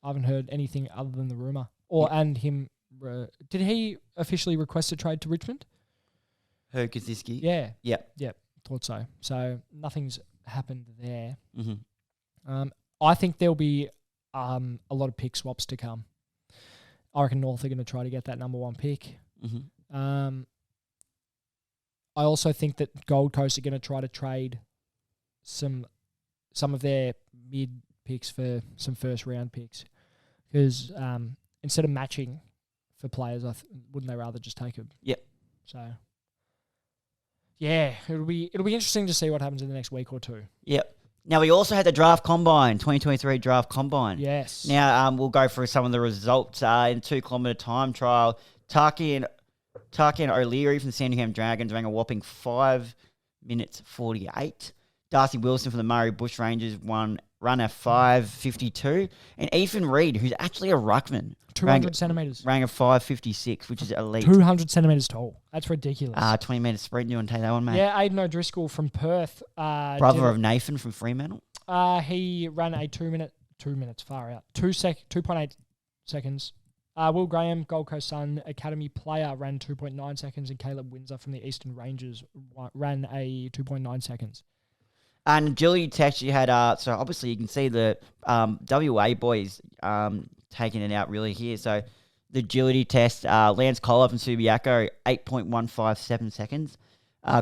Speaker 2: I haven't heard anything other than the rumour. And him... did he officially request a trade to Richmond?
Speaker 1: Kaczynski?
Speaker 2: Yeah.
Speaker 1: Yep.
Speaker 2: Thought so. So nothing's happened there.
Speaker 1: Mm-hmm.
Speaker 2: I think there'll be a lot of pick swaps to come. I reckon North are going to try to get that number 1 pick.
Speaker 1: Mm-hmm.
Speaker 2: I also think that Gold Coast are going to try to trade some of their mid picks for some first round picks, because instead of matching for players, wouldn't they rather just take them?
Speaker 1: Yep.
Speaker 2: So yeah, it'll be interesting to see what happens in the next week or two.
Speaker 1: Yep. Now, we also had the draft combine, 2023 draft combine.
Speaker 2: Yes.
Speaker 1: Now, we'll go through some of the results in the 2-kilometre time trial. Taki and O'Leary from the Sandringham Dragons ran a whopping 5 minutes 48. Darcy Wilson from the Murray Bushrangers ran a 5:52. And Ethan Reid, who's actually a ruckman,
Speaker 2: 200 centimetres.
Speaker 1: ran a 5:56, which is elite.
Speaker 2: 200 centimetres tall. That's ridiculous.
Speaker 1: 20-metre sprint. You want to take that one, mate?
Speaker 2: Yeah, Aidan O'Driscoll from Perth.
Speaker 1: Brother of Nathan from Fremantle.
Speaker 2: He ran a 2 minutes, far out. 2.8 seconds. Will Graham, Gold Coast Sun Academy player, ran 2.9 seconds, and Caleb Windsor from the Eastern Rangers ran a 2.9 seconds.
Speaker 1: And agility test, you had, so obviously you can see the WA boys taking it out really here. So the agility test, Lance Collar from Subiaco, 8.157 seconds.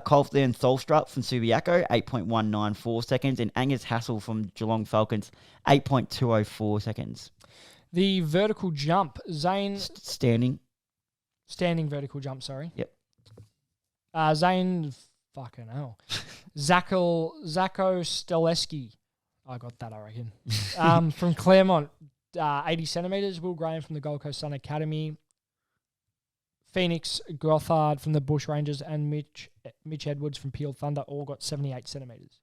Speaker 1: Colton Tholstrup from Subiaco, 8.194 seconds. And Angus Hassel from Geelong Falcons, 8.204 seconds.
Speaker 2: The vertical jump, Zane...
Speaker 1: Standing
Speaker 2: Standing vertical jump, sorry.
Speaker 1: Yep.
Speaker 2: Zane, fucking hell. Zako Steleski. I got that, I reckon. From Claremont, 80 centimetres. Will Graham from the Gold Coast Sun Academy. Phoenix Gothard from the Bush Rangers and Mitch Edwards from Peel Thunder all got 78 centimetres.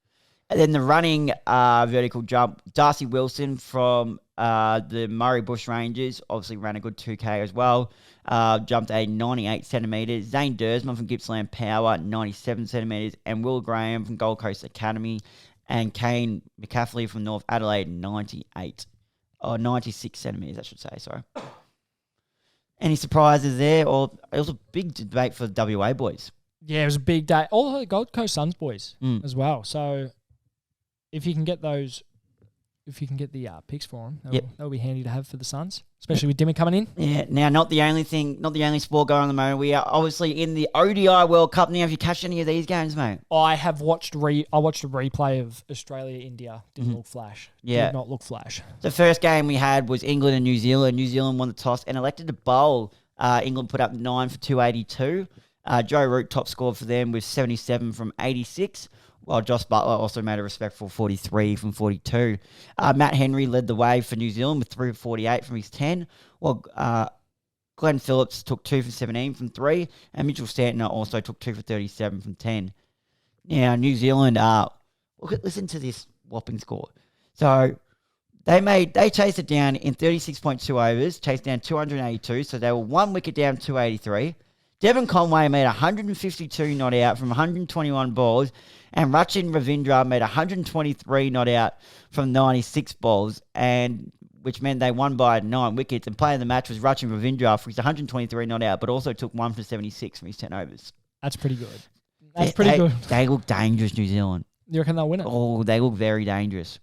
Speaker 2: And
Speaker 1: then the running vertical jump, Darcy Wilson from the Murray Bush Rangers obviously ran a good 2K as well. Jumped a 98 centimetres. Zane Dersman from Gippsland Power, 97 centimetres. And Will Graham from Gold Coast Academy. And Kane McCaffrey from North Adelaide, 96 centimetres, I should say, sorry. Any surprises there? Or it was a big debate for the WA boys.
Speaker 2: Yeah, it was a big day. All the Gold Coast Suns boys as well. So if you can get those, if you can get the picks for them, that'll be handy to have for the Suns, especially with Dimmer coming in.
Speaker 1: Yeah. Now, not the only sport going on at the moment. We are obviously in the ODI World Cup now. Have you catched any of these games, mate?
Speaker 2: I have watched a replay of Australia-India. Didn't look flash.
Speaker 1: Yeah.
Speaker 2: Did not look flash.
Speaker 1: The first game we had was England and New Zealand. New Zealand won the toss and elected to bowl. England put up 9 for 282. Joe Root top scored for them with 77 from 86. While Josh Butler also made a respectful 43 from 42. Matt Henry led the way for New Zealand with 3 for 48 from his 10. While Glenn Phillips took 2 for 17 from 3. And Mitchell Santner also took 2 for 37 from 10. Now, New Zealand, listen to this whopping score. So they chased it down in 36.2 overs, chased down 282. So they were 1 wicket down, 283. Devon Conway made 152 not out from 121 balls, and Rachin Ravindra made 123 not out from 96 balls, and which meant they won by 9 wickets. And player of the match was Rachin Ravindra for his 123 not out, but also took 1 for 76 from his 10 overs.
Speaker 2: That's pretty good. That's pretty good.
Speaker 1: They look dangerous, New Zealand.
Speaker 2: You reckon they'll win it?
Speaker 1: Oh, they look very dangerous.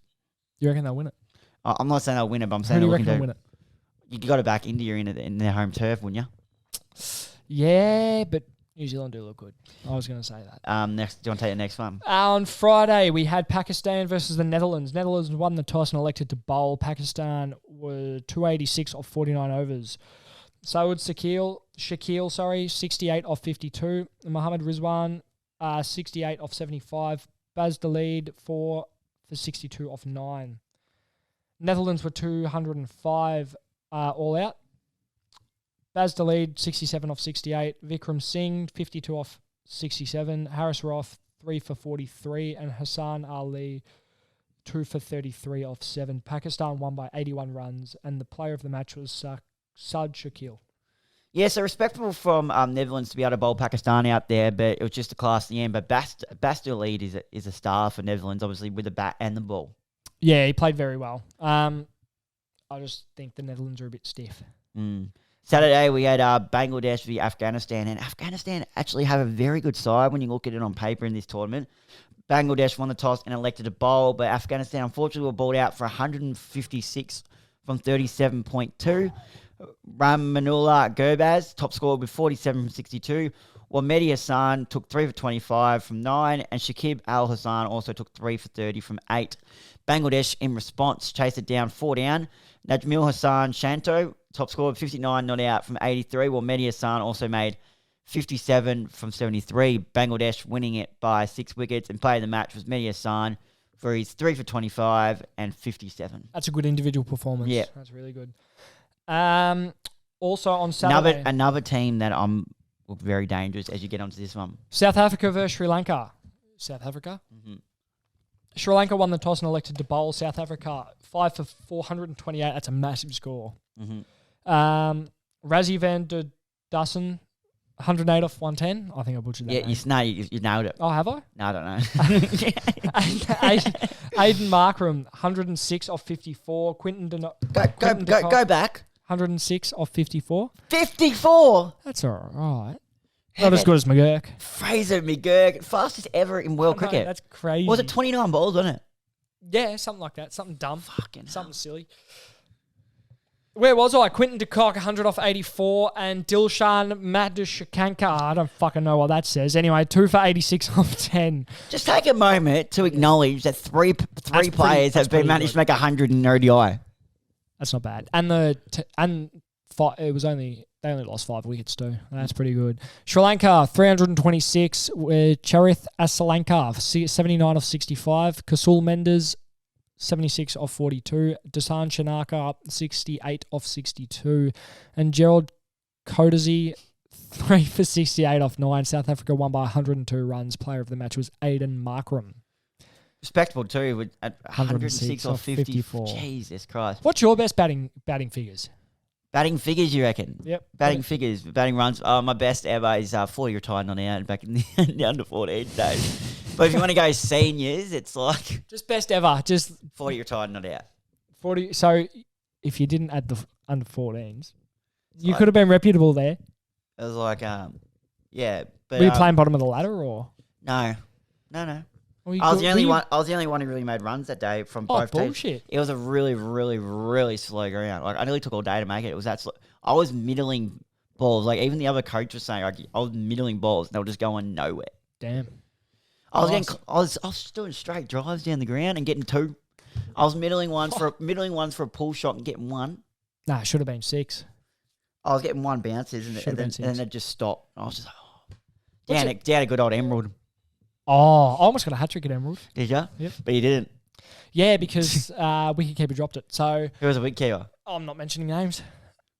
Speaker 2: You reckon they'll win it?
Speaker 1: I'm not saying they'll win it, but I'm saying
Speaker 2: they'll win it.
Speaker 1: You got to back India in their home turf, wouldn't you?
Speaker 2: Yeah, but New Zealand do look good. I was going to say that.
Speaker 1: Next, do you want to take the next one?
Speaker 2: On Friday, we had Pakistan versus the Netherlands. Netherlands won the toss and elected to bowl. Pakistan were 286 off 49 overs. Saud Shakil, 68 off 52. Mohammad Rizwan, 68 off 75. Baz Daleed, 4 for 62 off 9. Netherlands were 205 all out. Baz Daleed, 67 off 68. Vikram Singh, 52 off 67. Harris Roth, 3 for 43. And Hassan Ali, 2 for 33 off 7. Pakistan won by 81 runs, and the player of the match was Saud Shakil.
Speaker 1: Yeah, so respectable from Netherlands to be able to bowl Pakistan out there, but it was just a class in the end. But Baz Daleed is a star for Netherlands, obviously, with the bat and the ball.
Speaker 2: Yeah, he played very well. I just think the Netherlands are a bit stiff.
Speaker 1: Saturday, we had Bangladesh v Afghanistan, and Afghanistan actually have a very good side when you look at it on paper in this tournament. Bangladesh won the toss and elected to bowl, but Afghanistan unfortunately were bowled out for 156 from 37.2. Ramanullah Gurbaz, top scorer with 47 from 62, while Mehdi Hassan took 3 for 25 from 9, and Shakib Al Hassan also took 3 for 30 from 8. Bangladesh, in response, chased it down 4 down. Najmul Hassan Shanto, top scorer with 59 not out from 83, while Mehdi Hassan also made 57 from 73. Bangladesh winning it by 6 wickets, and player of the match was Mehdi Hassan for his 3 for 25 and 57.
Speaker 2: That's a good individual performance.
Speaker 1: Yeah.
Speaker 2: That's really good. Also on Saturday,
Speaker 1: another team that look very dangerous as you get onto this one.
Speaker 2: South Africa versus Sri Lanka. South Africa?
Speaker 1: Mm-hmm.
Speaker 2: Sri Lanka won the toss and elected to bowl. South Africa, 5 for 428. That's a massive score.
Speaker 1: Mm-hmm.
Speaker 2: Razzie van der Dussen, 108 off 110. I think I butchered that.
Speaker 1: Yeah, you nailed it.
Speaker 2: Oh, have I?
Speaker 1: No, I don't know.
Speaker 2: Aiden Markram, 106 off 54.
Speaker 1: Go back.
Speaker 2: 106 off 54.
Speaker 1: 54?
Speaker 2: That's all right. Not as good as McGurk.
Speaker 1: Fraser McGurk, fastest ever in world cricket.
Speaker 2: That's crazy.
Speaker 1: Was it 29 balls, wasn't it?
Speaker 2: Yeah, something like that. Something dumb.
Speaker 1: Fucking
Speaker 2: something
Speaker 1: hell.
Speaker 2: Silly. Where was I? Quinton de Kock, 100 off 84, and Dilshan Madhushanka. I don't fucking know what that says. Anyway, 2 for 86 off 10.
Speaker 1: Just take a moment to acknowledge that three players have been managed to make 100 in ODI.
Speaker 2: That's not bad. And They only lost 5 wickets too. That's pretty good. Sri Lanka 326 with Charith Asalanka 79 off 65. Kasul Mendes 76 off 42. Dasan Shanaka 68 off 62, and Gerald Kodasi 3 for 68 off 9. South Africa won by 102 runs. Player of the match was Aiden Markram.
Speaker 1: Respectable too, with at 106 off
Speaker 2: 54.
Speaker 1: Jesus Christ.
Speaker 2: What's your best batting figures?
Speaker 1: Batting figures, you reckon?
Speaker 2: Yep.
Speaker 1: Batting figures, batting runs. My best ever is 40 retired not out back in the under 14 days. But if you want to go seniors, it's like
Speaker 2: Just best ever. Just
Speaker 1: 40 retired not out.
Speaker 2: 40. So if you didn't add the under 14s, you
Speaker 1: like-
Speaker 2: could have been reputable there.
Speaker 1: It was like, yeah. But,
Speaker 2: Were you playing bottom of the ladder or?
Speaker 1: No.
Speaker 2: Or you
Speaker 1: I was
Speaker 2: could-
Speaker 1: the only
Speaker 2: were you-
Speaker 1: one. I was the only one who really made runs that day from
Speaker 2: Oh,
Speaker 1: both teams.
Speaker 2: bullshit.
Speaker 1: It was a really, really, really slow ground. Like I nearly took all day to make it. It was that slow. I was middling balls. Like even the other coach was saying, like I was middling balls. And they were just going nowhere.
Speaker 2: Damn.
Speaker 1: I was
Speaker 2: Nice.
Speaker 1: getting. I was just doing straight drives down the ground and getting 2. I was middling ones for a pull shot and getting 1.
Speaker 2: Nah, it should have been 6.
Speaker 1: I was getting 1 bounces and
Speaker 2: Should've
Speaker 1: then,
Speaker 2: been
Speaker 1: and then
Speaker 2: 6.
Speaker 1: it just stopped. I was just like, oh.
Speaker 2: What's
Speaker 1: down a good old Emerald.
Speaker 2: Oh, I almost got a hat trick at Emerald.
Speaker 1: Did you?
Speaker 2: Yep.
Speaker 1: But you didn't.
Speaker 2: Yeah, because Wicketkeeper dropped it. So
Speaker 1: Who was a wicket keeper?
Speaker 2: I'm not mentioning names.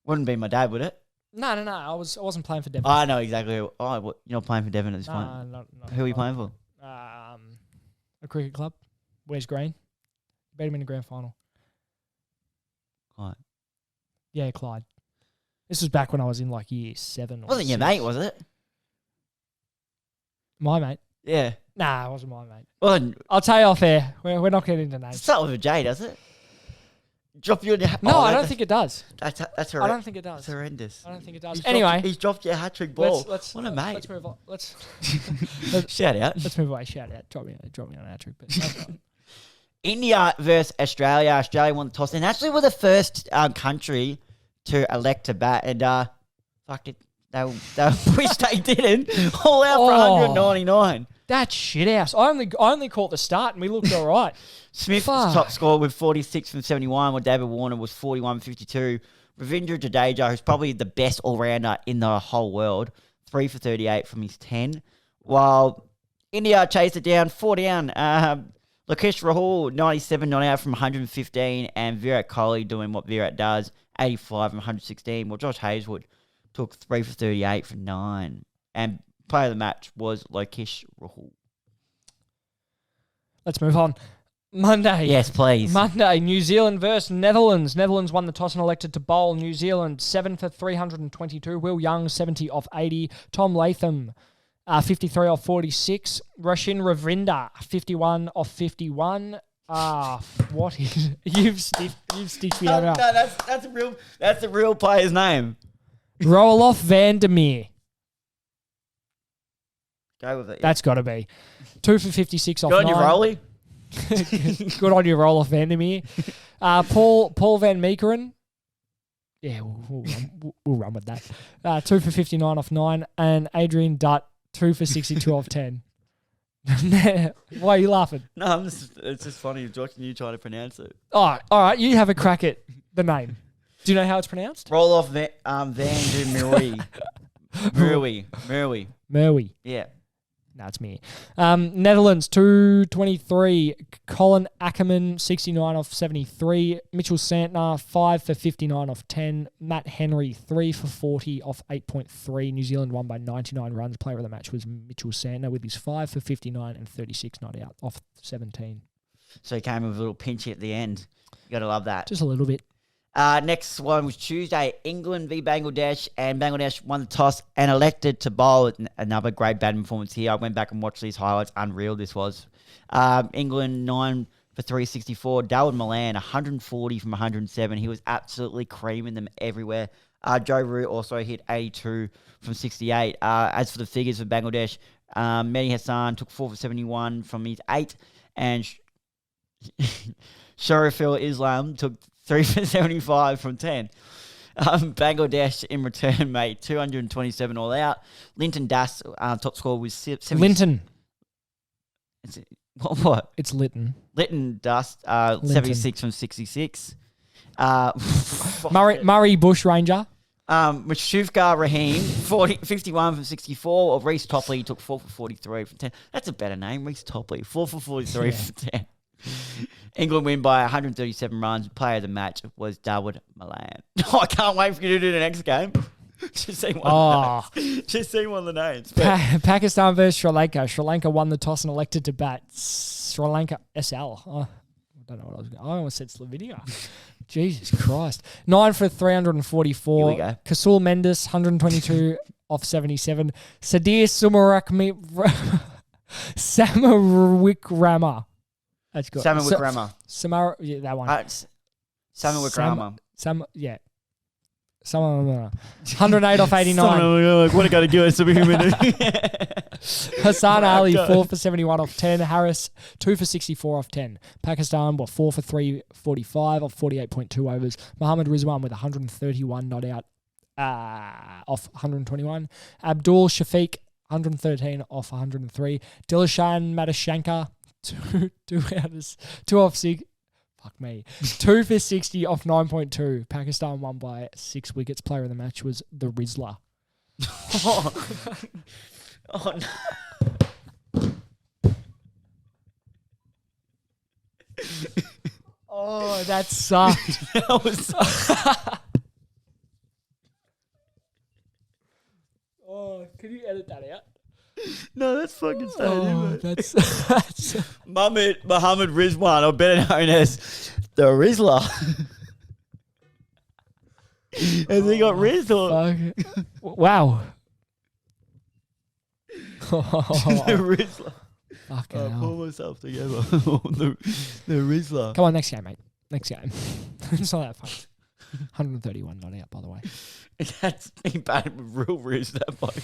Speaker 1: Wouldn't be my dad, would it?
Speaker 2: No. I wasn't playing for Devon.
Speaker 1: I know exactly. You're not playing for Devon at this point.
Speaker 2: No,
Speaker 1: Who are you playing for?
Speaker 2: A cricket club. Where's Green? Beat him in the grand final.
Speaker 1: Clyde.
Speaker 2: Yeah, Clyde. This was back when I was in like year 7. Or
Speaker 1: Wasn't your
Speaker 2: 6.
Speaker 1: mate, was it?
Speaker 2: My mate.
Speaker 1: Yeah.
Speaker 2: Nah, it wasn't my mate.
Speaker 1: Well,
Speaker 2: I'll tell you off air. We're not getting into names.
Speaker 1: start with a J, does it? Drop you in your
Speaker 2: No, I don't think it does.
Speaker 1: that's
Speaker 2: I don't think it does.
Speaker 1: That's horrendous.
Speaker 2: I don't think it does.
Speaker 1: He's
Speaker 2: Anyway,
Speaker 1: he's dropped your hat trick ball. What a mate!
Speaker 2: Let's move on. Let's
Speaker 1: Shout out.
Speaker 2: let's move away. Shout out. Drop me on our trick. But that's fine.
Speaker 1: India versus Australia. Australia won the toss and actually were the first country to elect to bat. And fuck it, they wish they didn't. All out for
Speaker 2: Oh.
Speaker 1: 199.
Speaker 2: That shit house. I only caught the start and we looked all right.
Speaker 1: Smith
Speaker 2: Fuck.
Speaker 1: was top scorer with 46 from 71, while David Warner was 41 52. Ravindra Jadeja, who's probably the best all-rounder in the whole world, 3 for 38 from his 10. While India chased it down, 4 down. Lokesh Rahul, 97 not out from 115, and Virat Kohli doing what Virat does, 85 from 116. Well, Josh Hazlewood took 3 for 38 for 9. And player of the match was Lokesh Rahul.
Speaker 2: Let's move on. Monday.
Speaker 1: Yes, please.
Speaker 2: Monday, New Zealand versus Netherlands. Netherlands won the toss and elected to bowl. New Zealand 7 for 322. Will Young 70 off 80. Tom Latham 53 off 46. Rashin Ravindra 51 off 51. What is you've stitched me
Speaker 1: No,
Speaker 2: out.
Speaker 1: that's the real player's name.
Speaker 2: Roloff Vandermeer.
Speaker 1: Go with it.
Speaker 2: That's got to be 2 for 56 off
Speaker 1: Go on,
Speaker 2: 9.
Speaker 1: you Rolly.
Speaker 2: Good on you, Roloff Vandermeer. Paul Van Meekeren. Yeah, we'll run with that. 2 for 59 off 9. And Adrian Dutt, 2 for 62 off 10. Why are you laughing?
Speaker 1: No, it's just funny watching you trying to pronounce it.
Speaker 2: All right. You have a crack at the name. Do you know how it's pronounced?
Speaker 1: Roll off Van der Merwe. Merwe.
Speaker 2: Merwe.
Speaker 1: Yeah.
Speaker 2: No, it's me. Netherlands, 223. Colin Ackerman, 69 off 73. Mitchell Santner, 5 for 59 off 10. Matt Henry, 3 for 40 off 8.3. New Zealand won by 99 runs. Player of the match was Mitchell Santner with his 5 for 59 and 36 not out off 17.
Speaker 1: So he came with a little pinch at the end. You got to love that.
Speaker 2: Just a little bit.
Speaker 1: Next one was Tuesday, England v Bangladesh, and Bangladesh won the toss and elected to bowl. Another great batting performance here. I went back and watched these highlights. Unreal this was. England 9 for 364. Dawid Malan 140 from 107. He was absolutely creaming them everywhere. Joe Root also hit 82 from 68. As for the figures for Bangladesh, Mehdi Hassan took 4 for 71 from his 8, and Shariful Islam took 3 for 75 from 10. Bangladesh in return made 227 all out. Linton Das, top score was 70.
Speaker 2: Linton.
Speaker 1: What?
Speaker 2: It's Linton.
Speaker 1: Linton Das, 76 from 66.
Speaker 2: Murray Bush Ranger.
Speaker 1: Mashufka Raheem, 51 from 64. Or Reece Topley took 4 for 43 from 10. That's a better name, Reece Topley. 4 for 43 from 10. England win by 137 runs. Player of the match was Dawood Malan. Oh, I can't wait for you to do the next game. Just see one of the names. Just see one of the names.
Speaker 2: Pakistan versus Sri Lanka. Sri Lanka won the toss and elected to bat. Sri Lanka SL. Oh, I don't know what I was going to. I almost said Slovenia. Jesus Christ. 9 for 344.
Speaker 1: Here we go.
Speaker 2: Kasul Mendes, 122 off 77. Sadir Samawikrama. That's good.
Speaker 1: Samawikrama.
Speaker 2: Yeah, that one.
Speaker 1: Samawikrama.
Speaker 2: 108 off 89.
Speaker 1: What a go to do it.
Speaker 2: Hassan Ali, 4 for 71 off 10. Harris, 2 for 64 off 10. Pakistan were 4 for 345 off 48.2 overs. Mohammad Rizwan with 131 not out off 121. Abdul Shafiq, 113 off 103. Dilashan Madashankar, 2 off 6. Fuck me. 2 for 60 off 9.2. Pakistan won by 6 wickets. Player of the match was the Rizla.
Speaker 1: Oh no.
Speaker 2: Oh, that sucked.
Speaker 1: That was
Speaker 2: Oh, can you edit that out?
Speaker 1: No, that's fucking sad.
Speaker 2: Oh, that's
Speaker 1: Mohammad Rizwan, or better known as the Rizla. Has he got Riz or
Speaker 2: wow.
Speaker 1: the Rizla?
Speaker 2: Fucking
Speaker 1: I'll
Speaker 2: hell.
Speaker 1: pull myself together. the Rizla.
Speaker 2: Come on, next game, mate. Next game. It's not that fun. 131 not out, by the way.
Speaker 1: That's been bad with real Riz, that bloke.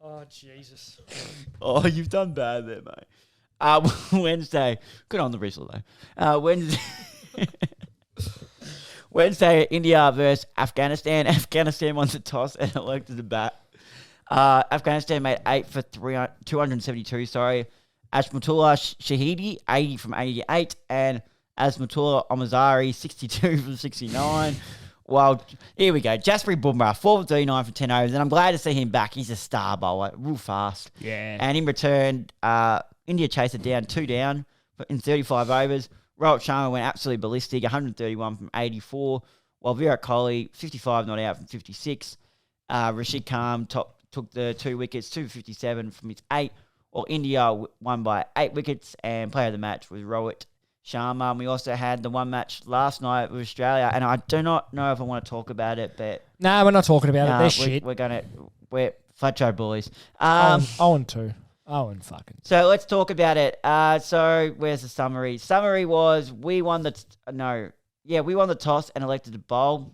Speaker 2: Oh, Jesus.
Speaker 1: Oh, you've done bad there, mate. Wednesday. Good on the Rizla, though. Wednesday, India versus Afghanistan. Afghanistan won the toss and elected to bat. Afghanistan made 8 for 272, sorry. Ashmatullah Shahidi, 80 from 88. And Asmatullah Omazari, 62 from 69. Well, here we go. Jasprit Bumrah, 4 for 39 for 10 overs. And I'm glad to see him back. He's a star bowler, real fast.
Speaker 2: Yeah.
Speaker 1: And in return, India chased it down, 2 down in 35 overs. Rohit Sharma went absolutely ballistic, 131 from 84. While Virat Kohli, 55 not out from 56. Rashid Khan took the 2 wickets, 2 for 57 from his 8. While India won by 8 wickets. And player of the match was Rohit Sharma. And we also had the one match last night with Australia. And I do not know if I want to talk about it, but...
Speaker 2: Nah, we're not talking about it. They're shit.
Speaker 1: We're Fletcher boys.
Speaker 2: 0-2. Oh, and fucking.
Speaker 1: So let's talk about it. So where's the summary? Summary was we won the toss and elected to bowl.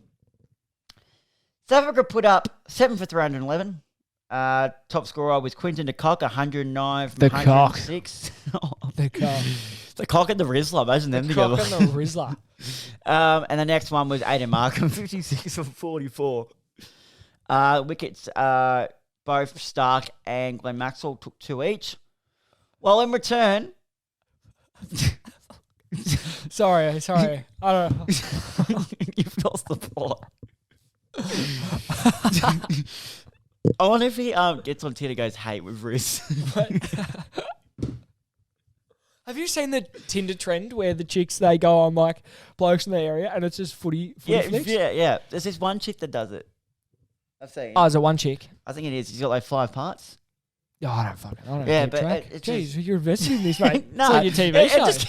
Speaker 1: South Africa put up 7 for 311. Top scorer was Quinton de Kock, 109 from 106.
Speaker 2: The cock.
Speaker 1: The Cock and the Rizla, imagine them together.
Speaker 2: The Cock and the Rizla.
Speaker 1: And the next one was Aiden Markham, 56 for 44. Wickets, both Stark and Glenn Maxwell took 2 each. Well, in return...
Speaker 2: Sorry. I don't know.
Speaker 1: You've lost the plot. I wonder if he gets on Tinder goes hate with Riz.
Speaker 2: Have you seen the Tinder trend where the chicks, they go on like blokes in the area and it's just footy flicks?
Speaker 1: Yeah. There's this one chick that does it. I've seen.
Speaker 2: Oh, is it one chick?
Speaker 1: I think it is. He's got like 5 parts.
Speaker 2: Oh, I don't
Speaker 1: Yeah,
Speaker 2: keep
Speaker 1: but
Speaker 2: track.
Speaker 1: it's
Speaker 2: Jeez, you're invested in this, mate.
Speaker 1: No,
Speaker 2: it's like your TV show.
Speaker 1: It just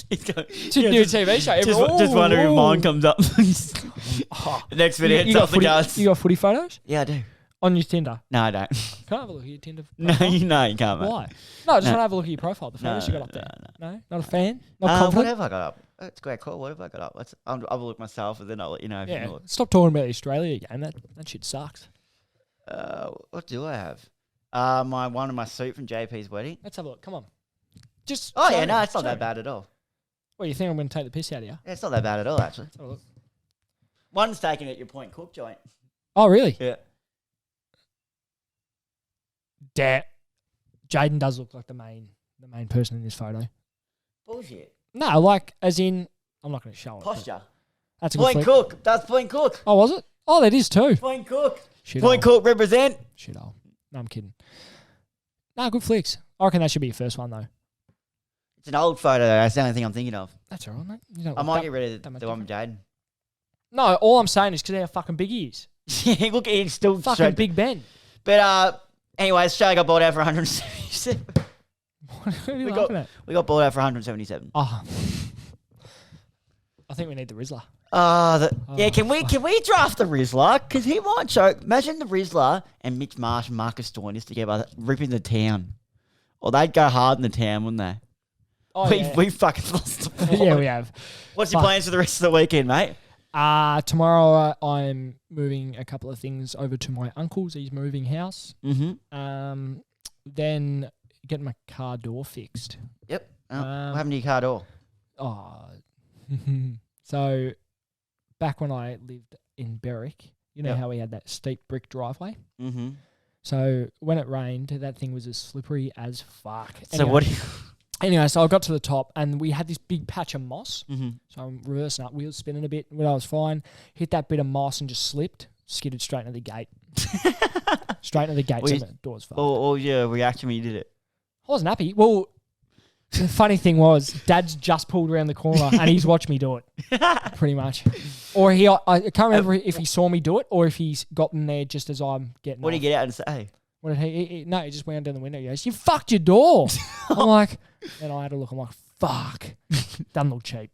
Speaker 1: keeps going.
Speaker 2: It's a new TV show.
Speaker 1: Just wondering if mine comes up. The next video, it's off the guards.
Speaker 2: You got footy photos?
Speaker 1: Yeah, I do.
Speaker 2: On your Tinder?
Speaker 1: No, I don't.
Speaker 2: Can I have a look at your Tinder
Speaker 1: No,
Speaker 2: profile?
Speaker 1: you can't, mate.
Speaker 2: Why? No, I just want to have a look at your profile. The photos you got up there. No? Not a fan? Not
Speaker 1: What
Speaker 2: confident?
Speaker 1: have I got up? It's a great call. What have I got up? I'll have a look myself and then I'll let you know if you
Speaker 2: Yeah.
Speaker 1: know.
Speaker 2: Stop talking about the Australia game. That shit sucks.
Speaker 1: What do I have? One of my suit from JP's wedding.
Speaker 2: Let's have a look. Come on. Just.
Speaker 1: Oh,
Speaker 2: show
Speaker 1: yeah,
Speaker 2: me.
Speaker 1: no, it's not
Speaker 2: Show
Speaker 1: that
Speaker 2: me.
Speaker 1: bad at all.
Speaker 2: What, you think I'm going to take the piss out of you?
Speaker 1: Yeah, it's not that bad at all, actually.
Speaker 2: Let's have a look.
Speaker 1: One's taken at your Point Cook joint.
Speaker 2: Oh, really?
Speaker 1: Yeah.
Speaker 2: Jaden does look like the main person in this photo.
Speaker 1: Bullshit.
Speaker 2: No, like, as in, I'm not going to show it.
Speaker 1: Posture.
Speaker 2: That's a good
Speaker 1: Point
Speaker 2: flick.
Speaker 1: Cook. That's Point Cook.
Speaker 2: Oh, was it? Oh, that is too.
Speaker 1: Point Cook.
Speaker 2: Shit
Speaker 1: Point Cook represent.
Speaker 2: Shit hole. No, I'm kidding. No, good flicks. I reckon that should be your first one, though.
Speaker 1: It's an old photo, though. That's the only thing I'm thinking of.
Speaker 2: That's all right, mate. You don't
Speaker 1: I
Speaker 2: look
Speaker 1: might
Speaker 2: that-
Speaker 1: get rid of
Speaker 2: that much
Speaker 1: the one with Jade.
Speaker 2: No, all I'm saying is because how fucking big he is.
Speaker 1: Yeah, look, he's still
Speaker 2: Fucking
Speaker 1: straight.
Speaker 2: Big Ben.
Speaker 1: But anyway, Australia got bought out for 177.
Speaker 2: What are you
Speaker 1: We
Speaker 2: laughing at?
Speaker 1: We got bought out for 177.
Speaker 2: Oh. I think we need the Rizzler.
Speaker 1: Yeah, can we draft the Rizzler? Because he might show. Imagine the Rizzler and Mitch Marsh and Marcus Stoinis together ripping the town. Or they'd go hard in the town, wouldn't they?
Speaker 2: Oh, yeah.
Speaker 1: We fucking lost the ball.
Speaker 2: Yeah, we have.
Speaker 1: What's your plans for the rest of the weekend, mate?
Speaker 2: Tomorrow I'm moving a couple of things over to my uncle's. He's moving house.
Speaker 1: Mm-hmm.
Speaker 2: Then getting my car door fixed.
Speaker 1: Yep. What happened to your car door?
Speaker 2: Oh. So back when I lived in Berwick, you know
Speaker 1: Yep.
Speaker 2: how we had that steep brick driveway?
Speaker 1: Mm-hmm.
Speaker 2: So when it rained, that thing was as slippery as fuck.
Speaker 1: So what?
Speaker 2: Anyway, so I got to the top and we had this big patch of moss.
Speaker 1: Mm-hmm.
Speaker 2: So I'm reversing up, wheels spinning a bit. Well, I was fine. Hit that bit of moss and just slipped. Skidded straight into the gate. Straight into the gate.
Speaker 1: Well,
Speaker 2: So
Speaker 1: you-
Speaker 2: the door's fucked.
Speaker 1: What was your reaction when you did it?
Speaker 2: I wasn't happy. Well, the funny thing was, Dad's just pulled around the corner and he's watched me do it, pretty much. Or I can't remember if he saw me do it or if he's gotten there just as I'm getting.
Speaker 1: What did
Speaker 2: off.
Speaker 1: he get out and say?
Speaker 2: What did he? No, he just wound down the window. He goes, "You fucked your door." I'm like, and I had a look. I'm like, "Fuck, doesn't look cheap."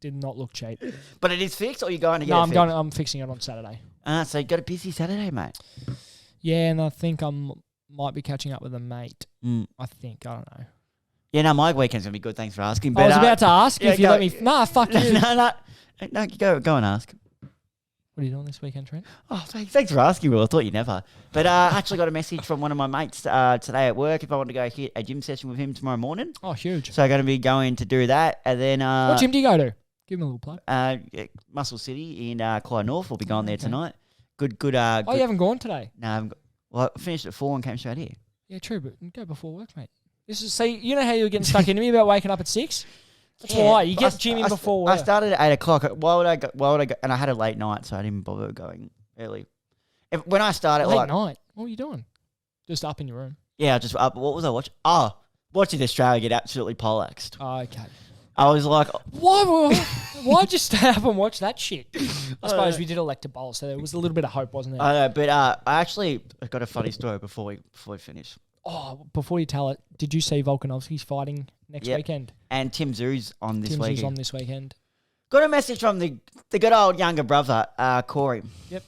Speaker 2: Did not look cheap.
Speaker 1: But it is fixed, or you going to get
Speaker 2: No,
Speaker 1: it
Speaker 2: I'm
Speaker 1: fixed?
Speaker 2: going. I'm fixing it on Saturday.
Speaker 1: So you got a busy Saturday, mate.
Speaker 2: Yeah, and I think might be catching up with a mate.
Speaker 1: Mm.
Speaker 2: I think I don't know.
Speaker 1: Yeah, no, my weekend's gonna be good. Thanks for asking. But,
Speaker 2: I was about to ask
Speaker 1: yeah,
Speaker 2: if you
Speaker 1: go-
Speaker 2: let me. Nah, fuck that.
Speaker 1: no, go and ask.
Speaker 2: What are you doing this weekend, Trent?
Speaker 1: Oh, thanks for asking, Will. I thought you never. But I actually got a message from one of my mates today at work if I want to go hit a gym session with him tomorrow morning.
Speaker 2: Oh, huge.
Speaker 1: So I'm going to be going to do that. And then
Speaker 2: What gym do you go to? Give him a little plug.
Speaker 1: Muscle City in Clyde North. We'll be going there
Speaker 2: Okay.
Speaker 1: tonight. Good.
Speaker 2: Oh, you haven't gone today?
Speaker 1: No, I finished at 4 and came straight here.
Speaker 2: Yeah, true, but go before work, mate. This is see, you know how you're getting stuck into me about waking up at 6? That's
Speaker 1: Yeah,
Speaker 2: why. You
Speaker 1: but
Speaker 2: get gym in before
Speaker 1: I
Speaker 2: work.
Speaker 1: started at 8 o'clock. Why would I go? And I had a late night, so I didn't bother going early. When I started,
Speaker 2: Late night. What were you doing? Just up in your room.
Speaker 1: yeah, I just up. What was I watching? Oh, watching Australia get absolutely poleaxed.
Speaker 2: Oh, okay.
Speaker 1: I was like,
Speaker 2: Why'd you stay up and watch that shit? I suppose we did elect a bowl, so there was a little bit of hope, wasn't there?
Speaker 1: I know, but I actually got a funny story before we finish.
Speaker 2: Oh, before you tell it, did you see Volkanovski's fighting next
Speaker 1: Yep.
Speaker 2: weekend?
Speaker 1: And Tim Zoo's on this
Speaker 2: Tim's
Speaker 1: weekend.
Speaker 2: is on this weekend.
Speaker 1: Got a message from the good old younger brother, Corey.
Speaker 2: Yep.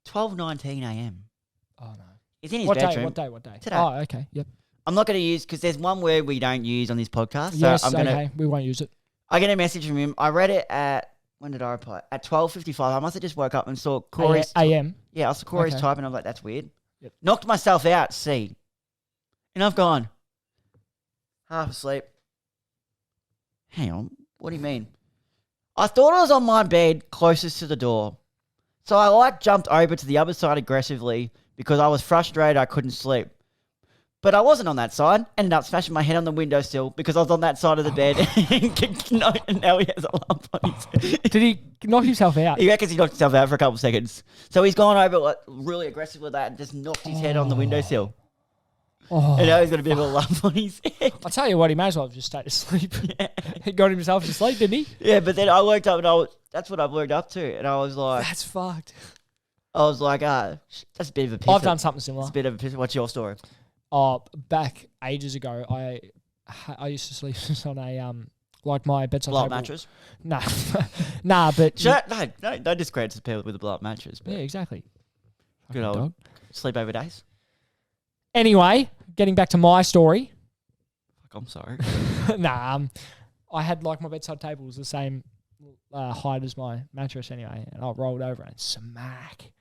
Speaker 1: 12:19 a.m.
Speaker 2: Oh no.
Speaker 1: He's in his
Speaker 2: What
Speaker 1: bedroom.
Speaker 2: day? What day?
Speaker 1: Today.
Speaker 2: Oh, okay. Yep.
Speaker 1: I'm not going to use because there's one word we don't use on this podcast. So
Speaker 2: Yes.
Speaker 1: I'm gonna.
Speaker 2: Okay. We won't use it.
Speaker 1: I get a message from him. I read it at when did I reply? At 12:55. I must have just woke up and saw Corey's.
Speaker 2: AM.
Speaker 1: Yeah, I saw Corey's
Speaker 2: Okay.
Speaker 1: typing. I'm like, that's weird.
Speaker 2: Yep.
Speaker 1: Knocked myself out. See, and I've gone half asleep. Hang on. What do you mean? I thought I was on my bed closest to the door. So I jumped over to the other side aggressively because I was frustrated I couldn't sleep. But I wasn't on that side. Ended up smashing my head on the windowsill because I was on that side of the bed. And now he has a lump on his head.
Speaker 2: Did he knock himself out?
Speaker 1: He reckons he knocked himself out for a couple of seconds. So he's gone over like, really aggressive with that and just knocked his head on the windowsill.
Speaker 2: Oh.
Speaker 1: And now he's got a bit of a lump on his head.
Speaker 2: I'll tell you what, he may as well have just stayed asleep. He got himself to sleep, didn't he?
Speaker 1: Yeah, but then I woke up and that's what I've worked up to. And I was like,
Speaker 2: That's fucked.
Speaker 1: that's a bit of a piss.
Speaker 2: I've done something similar.
Speaker 1: It's a bit of a piss. What's your story?
Speaker 2: Oh, back ages ago, I used to sleep on a like my bedside
Speaker 1: Blow up
Speaker 2: table.
Speaker 1: mattress?
Speaker 2: Nah, nah, but
Speaker 1: Sure, no discredit to people with a blow up mattress. But
Speaker 2: yeah, exactly.
Speaker 1: good
Speaker 2: Fucking
Speaker 1: old
Speaker 2: dog.
Speaker 1: sleepover days.
Speaker 2: Anyway, getting back to my story.
Speaker 1: Fuck, I'm sorry.
Speaker 2: Nah, I had like my bedside table was the same height as my mattress anyway, and I rolled over and smashed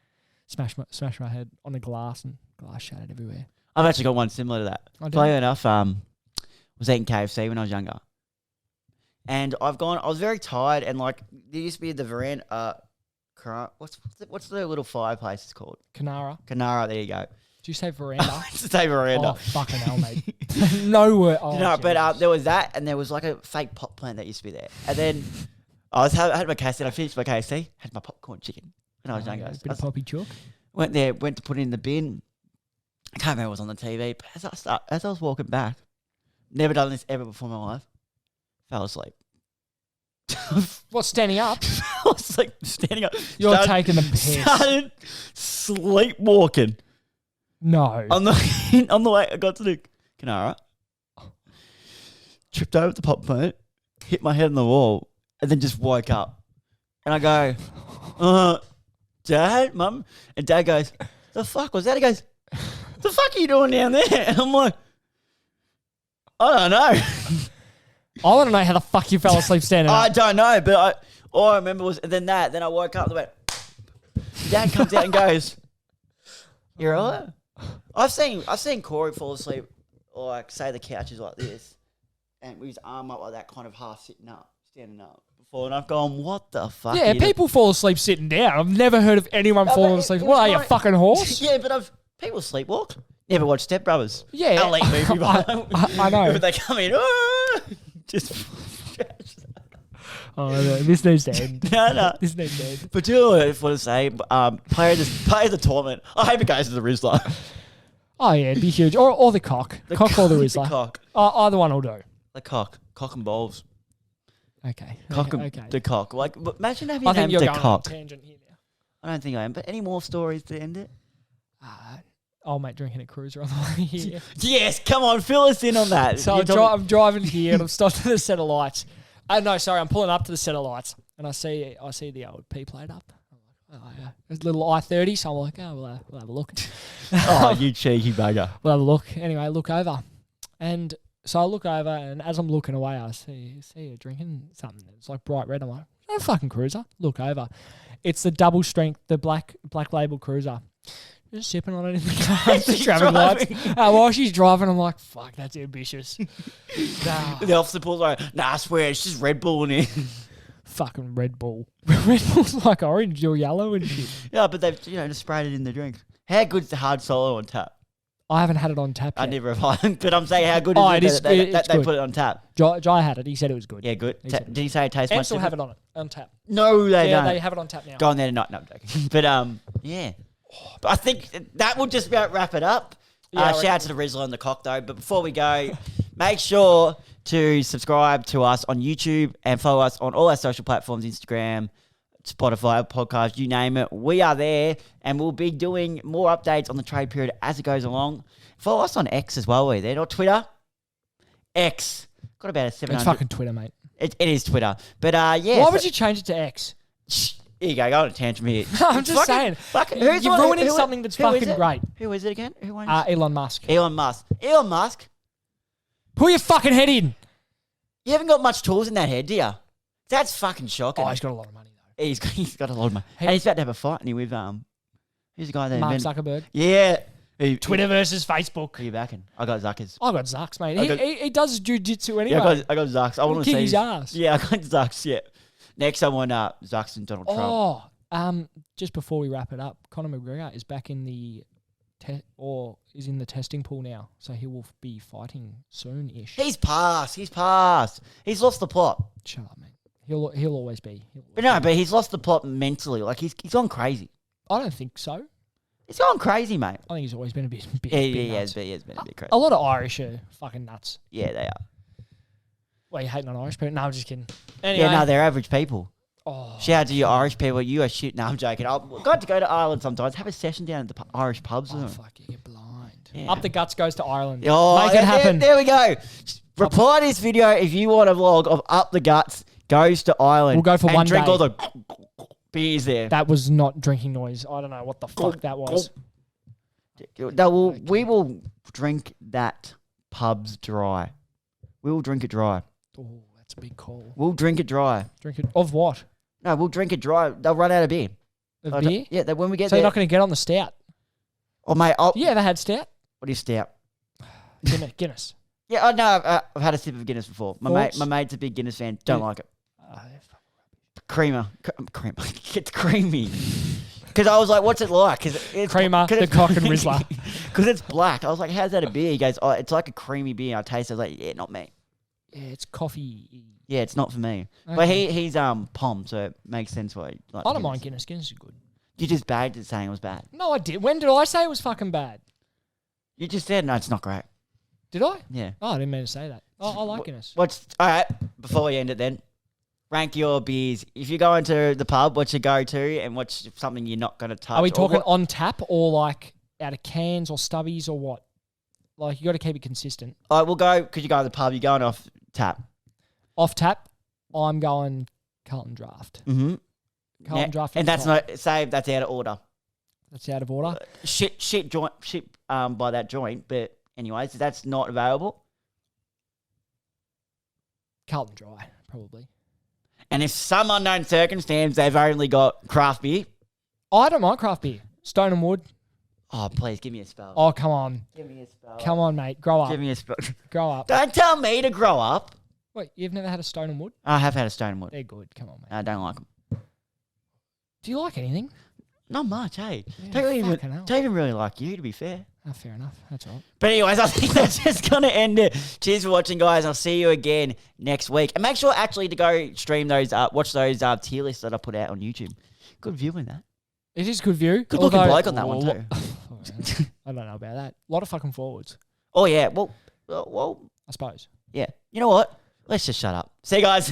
Speaker 2: my head on the glass and glass shattered everywhere.
Speaker 1: I've actually got one similar to that.
Speaker 2: I do.
Speaker 1: Funny enough, was eating KFC when I was younger. And I was very tired and like, there used to be the veranda, what's the little fireplace it's called?
Speaker 2: Kanara.
Speaker 1: Kanara, there you go.
Speaker 2: Did you say veranda?
Speaker 1: Stay veranda.
Speaker 2: Oh, fucking hell, mate. No word. Oh,
Speaker 1: No, but
Speaker 2: Jesus.
Speaker 1: there was that, and there was like a fake pot plant that used to be there. And then I had my KFC, and I finished my KFC, had my popcorn chicken when I was younger.
Speaker 2: A bit of poppy chalk.
Speaker 1: Went there, went to put it in the bin. I can't remember what was on the TV, but as I was walking back, never done this ever before in my life, fell asleep.
Speaker 2: What, standing up?
Speaker 1: I was like standing up.
Speaker 2: You're taking the piss.
Speaker 1: Started sleepwalking.
Speaker 2: No.
Speaker 1: On the way, I got to the Canara, tripped over the pop plant, hit my head on the wall, and then just woke up. And I go, Dad, Mum, and Dad goes, the fuck was that? He goes, the fuck are you doing down there? And I'm like, I don't know.
Speaker 2: I want to know how the fuck you fell asleep standing
Speaker 1: I
Speaker 2: up.
Speaker 1: don't know, but all I remember was, and then I woke up and went, Dad comes out and goes, you're all right? I've seen Corey fall asleep, or like say the couch is like this, and with his arm up like that, kind of half standing up before, and I've gone, what the fuck?
Speaker 2: Yeah, people fall asleep sitting down. I've never heard of anyone falling asleep. What are you, a fucking horse?
Speaker 1: Yeah, but people sleepwalk. Never watched Step Brothers.
Speaker 2: Yeah.
Speaker 1: Elite movie, but
Speaker 2: I know.
Speaker 1: But they come in, just.
Speaker 2: Oh, no, this needs to end.
Speaker 1: No.
Speaker 2: This needs to end.
Speaker 1: But do you know what I want to say? Play the tournament. I hope it goes to the Rizzler.
Speaker 2: Oh, yeah, it'd be huge. Or the cock. Cock or the Rizzler.
Speaker 1: The cock.
Speaker 2: Either one will do.
Speaker 1: The cock. Cock and balls.
Speaker 2: Okay.
Speaker 1: Cock and
Speaker 2: okay.
Speaker 1: the cock. Like, but imagine having
Speaker 2: I think
Speaker 1: named
Speaker 2: you're
Speaker 1: the
Speaker 2: going on a
Speaker 1: cock.
Speaker 2: tangent here now.
Speaker 1: I don't think I am. But any more stories to end it?
Speaker 2: Old mate drinking a cruiser on the way here.
Speaker 1: Yes, come on, fill us in on that.
Speaker 2: So I'm driving here and I'm stopped at the set of lights. No, sorry, I'm pulling up to the set of lights and I see the old P plate up. I'm like, oh yeah, there's a little I-30, so I'm like, oh, we'll have a look.
Speaker 1: Oh, you cheeky bugger.
Speaker 2: We'll have a look. Anyway, look over, and so I look over, and as I'm looking away, I see you drinking something. It's like bright red. I'm like, oh, fucking cruiser. Look over, it's the double strength, the black label cruiser. Just sipping on it in the car, the traffic lights. While she's driving, I'm like, fuck, that's ambitious. Nah.
Speaker 1: The officer pulls like, nah, I swear, it's just Red Bull in here.
Speaker 2: Fucking Red Bull. Red Bull's like orange or yellow and shit.
Speaker 1: Yeah, but they've just sprayed it in the drink. How good's the hard solo on tap?
Speaker 2: I haven't had it on tap yet.
Speaker 1: I never have, but I'm saying how good is
Speaker 2: it is
Speaker 1: that they
Speaker 2: good.
Speaker 1: put it on tap?
Speaker 2: Jai had it. He said it was good.
Speaker 1: Yeah, good.
Speaker 2: He said it.
Speaker 1: Did he say it tastes
Speaker 2: And
Speaker 1: much
Speaker 2: still
Speaker 1: different?
Speaker 2: have it on tap.
Speaker 1: No, they
Speaker 2: Yeah,
Speaker 1: don't.
Speaker 2: they have it on tap now.
Speaker 1: Go on there tonight. No, I'm joking. But yeah. But I think that will just about wrap it up.
Speaker 2: Yeah,
Speaker 1: Shout out to the Rizzler and the cock though. But before we go, make sure to subscribe to us on YouTube and follow us on all our social platforms, Instagram, Spotify, podcast, you name it. We are there and we'll be doing more updates on the trade period as it goes along. Follow us on X as well. We're there. Not Twitter. X. Got about a 700.
Speaker 2: It's fucking Twitter, mate.
Speaker 1: It is Twitter. But yeah.
Speaker 2: Why would you change it to X?
Speaker 1: Here you go. Go on a tantrum here.
Speaker 2: I'm just saying. You're ruining something that's fucking great.
Speaker 1: Who is it again? Who won?
Speaker 2: Elon Musk.
Speaker 1: Elon Musk. Elon Musk.
Speaker 2: Pull your fucking head in.
Speaker 1: You haven't got much tools in that head, do you? That's fucking shocking.
Speaker 2: Oh, he's got a lot of money, though.
Speaker 1: He's got a lot of money. And he's about to have a fight, and he with who's the guy that
Speaker 2: Mark
Speaker 1: invented-
Speaker 2: Zuckerberg.
Speaker 1: Yeah.
Speaker 2: Twitter versus Facebook.
Speaker 1: Who are you backing? I got Zuckers.
Speaker 2: I got Zucks, mate. He does jiu-jitsu anyway.
Speaker 1: Yeah, I got Zucks. I want to
Speaker 2: Kick
Speaker 1: see
Speaker 2: his ass.
Speaker 1: Yeah, I got Zucks. Yeah. Next, I want Zucks and Donald Trump.
Speaker 2: Just before we wrap it up, Conor McGregor is back in the is in the testing pool now, so he will be fighting soon-ish.
Speaker 1: He's passed. He's lost the plot.
Speaker 2: Shut up, man. He'll always be.
Speaker 1: But he's lost the plot mentally. Like he's gone crazy.
Speaker 2: I don't think so.
Speaker 1: He's gone crazy, mate.
Speaker 2: I think he's always been a bit
Speaker 1: Yeah, he
Speaker 2: nuts.
Speaker 1: has been a bit crazy.
Speaker 2: A lot of Irish are fucking nuts.
Speaker 1: Yeah, they are.
Speaker 2: Well, you hating on Irish people? No, I'm just kidding. Anyway.
Speaker 1: Yeah, no, they're average people.
Speaker 2: Oh,
Speaker 1: Shout out to you Irish people. You are shit. No, I'm joking. I've got to go to Ireland sometimes. Have a session down at the Irish pubs.
Speaker 2: oh fuck, you get blind.
Speaker 1: Yeah.
Speaker 2: Up the Guts goes to Ireland.
Speaker 1: Oh,
Speaker 2: Make it happen.
Speaker 1: There we go. Reply to this video if you want a vlog of Up the Guts goes to Ireland.
Speaker 2: We'll go for
Speaker 1: and
Speaker 2: one
Speaker 1: drink
Speaker 2: day.
Speaker 1: all the beers there.
Speaker 2: That was not drinking noise. I don't know what the fuck that was.
Speaker 1: No, we will drink that pubs dry. We will drink it dry.
Speaker 2: Oh, that's a big call.
Speaker 1: We'll drink it dry.
Speaker 2: Drink it of what?
Speaker 1: No, we'll drink it dry. They'll run out of beer.
Speaker 2: Of beer?
Speaker 1: Yeah, when we get
Speaker 2: So
Speaker 1: there.
Speaker 2: you're not going to get on the stout?
Speaker 1: Oh, mate.
Speaker 2: You ever had stout?
Speaker 1: What is stout?
Speaker 2: Guinness.
Speaker 1: Yeah, I know. I've had a sip of Guinness before. My
Speaker 2: Thoughts?
Speaker 1: mate's a big Guinness fan. Don't
Speaker 2: Yeah.
Speaker 1: like it. Creamer. It's creamy. Because I was like, what's it like? Cause it's
Speaker 2: Creamer, the Cock and Rizzler.
Speaker 1: Because it's black. I was like, how's that a beer? He goes, oh, it's like a creamy beer. I tasted it. I was like, yeah, not me.
Speaker 2: Yeah, it's coffee.
Speaker 1: Yeah, it's not for me.
Speaker 2: Okay.
Speaker 1: But he's POM, so it makes sense why. Like,
Speaker 2: I don't mind Guinness. Guinness is good.
Speaker 1: You just bagged it saying it was bad.
Speaker 2: No, I did. When did I say it was fucking bad?
Speaker 1: You just said, no, it's not great.
Speaker 2: Did I?
Speaker 1: Yeah.
Speaker 2: Oh, I didn't mean to say that. Oh, I like Guinness.
Speaker 1: All right, before we end it then, rank your beers. If you go into the pub, what's your go-to and what's something you're not going to touch?
Speaker 2: Are we talking on tap or like out of cans or stubbies or what? Like, you got to keep it consistent.
Speaker 1: All right, we'll go, because you go to the pub, you're going off tap.
Speaker 2: Off tap, I'm going Carlton Draft.
Speaker 1: Mm-hmm.
Speaker 2: Carlton Draft.
Speaker 1: And that's not, say that's out of order.
Speaker 2: That's out of order.
Speaker 1: Shit joint, by that joint, but anyways, that's not available.
Speaker 2: Carlton Dry, probably.
Speaker 1: And if some unknown circumstance they've only got craft beer.
Speaker 2: I don't mind craft beer. Stone and Wood.
Speaker 1: Oh, please give me a spell.
Speaker 2: Oh, come on.
Speaker 1: Give me a spell.
Speaker 2: Come on, mate. Grow up.
Speaker 1: Give me a spell.
Speaker 2: Grow up.
Speaker 1: Don't tell me to grow up.
Speaker 2: Wait, you've never had a Stone and Wood?
Speaker 1: I have had a Stone and Wood.
Speaker 2: They're good. Come on, mate.
Speaker 1: I don't like them.
Speaker 2: Do you like anything?
Speaker 1: Not much, hey.
Speaker 2: Yeah, fucking hell.
Speaker 1: Don't even really like you, to be fair.
Speaker 2: Oh, fair enough. That's all right.
Speaker 1: But anyways, I think that's just going to end it. Cheers for watching, guys. I'll see you again next week. And make sure actually to go stream those, watch those tier lists that I put out on YouTube. Good view in that.
Speaker 2: It is good view.
Speaker 1: Good looking bloke on that one too.
Speaker 2: I don't know about that. A lot of fucking forwards.
Speaker 1: Oh, yeah. Well,
Speaker 2: I suppose.
Speaker 1: yeah. You know what? Let's just shut up. See you guys.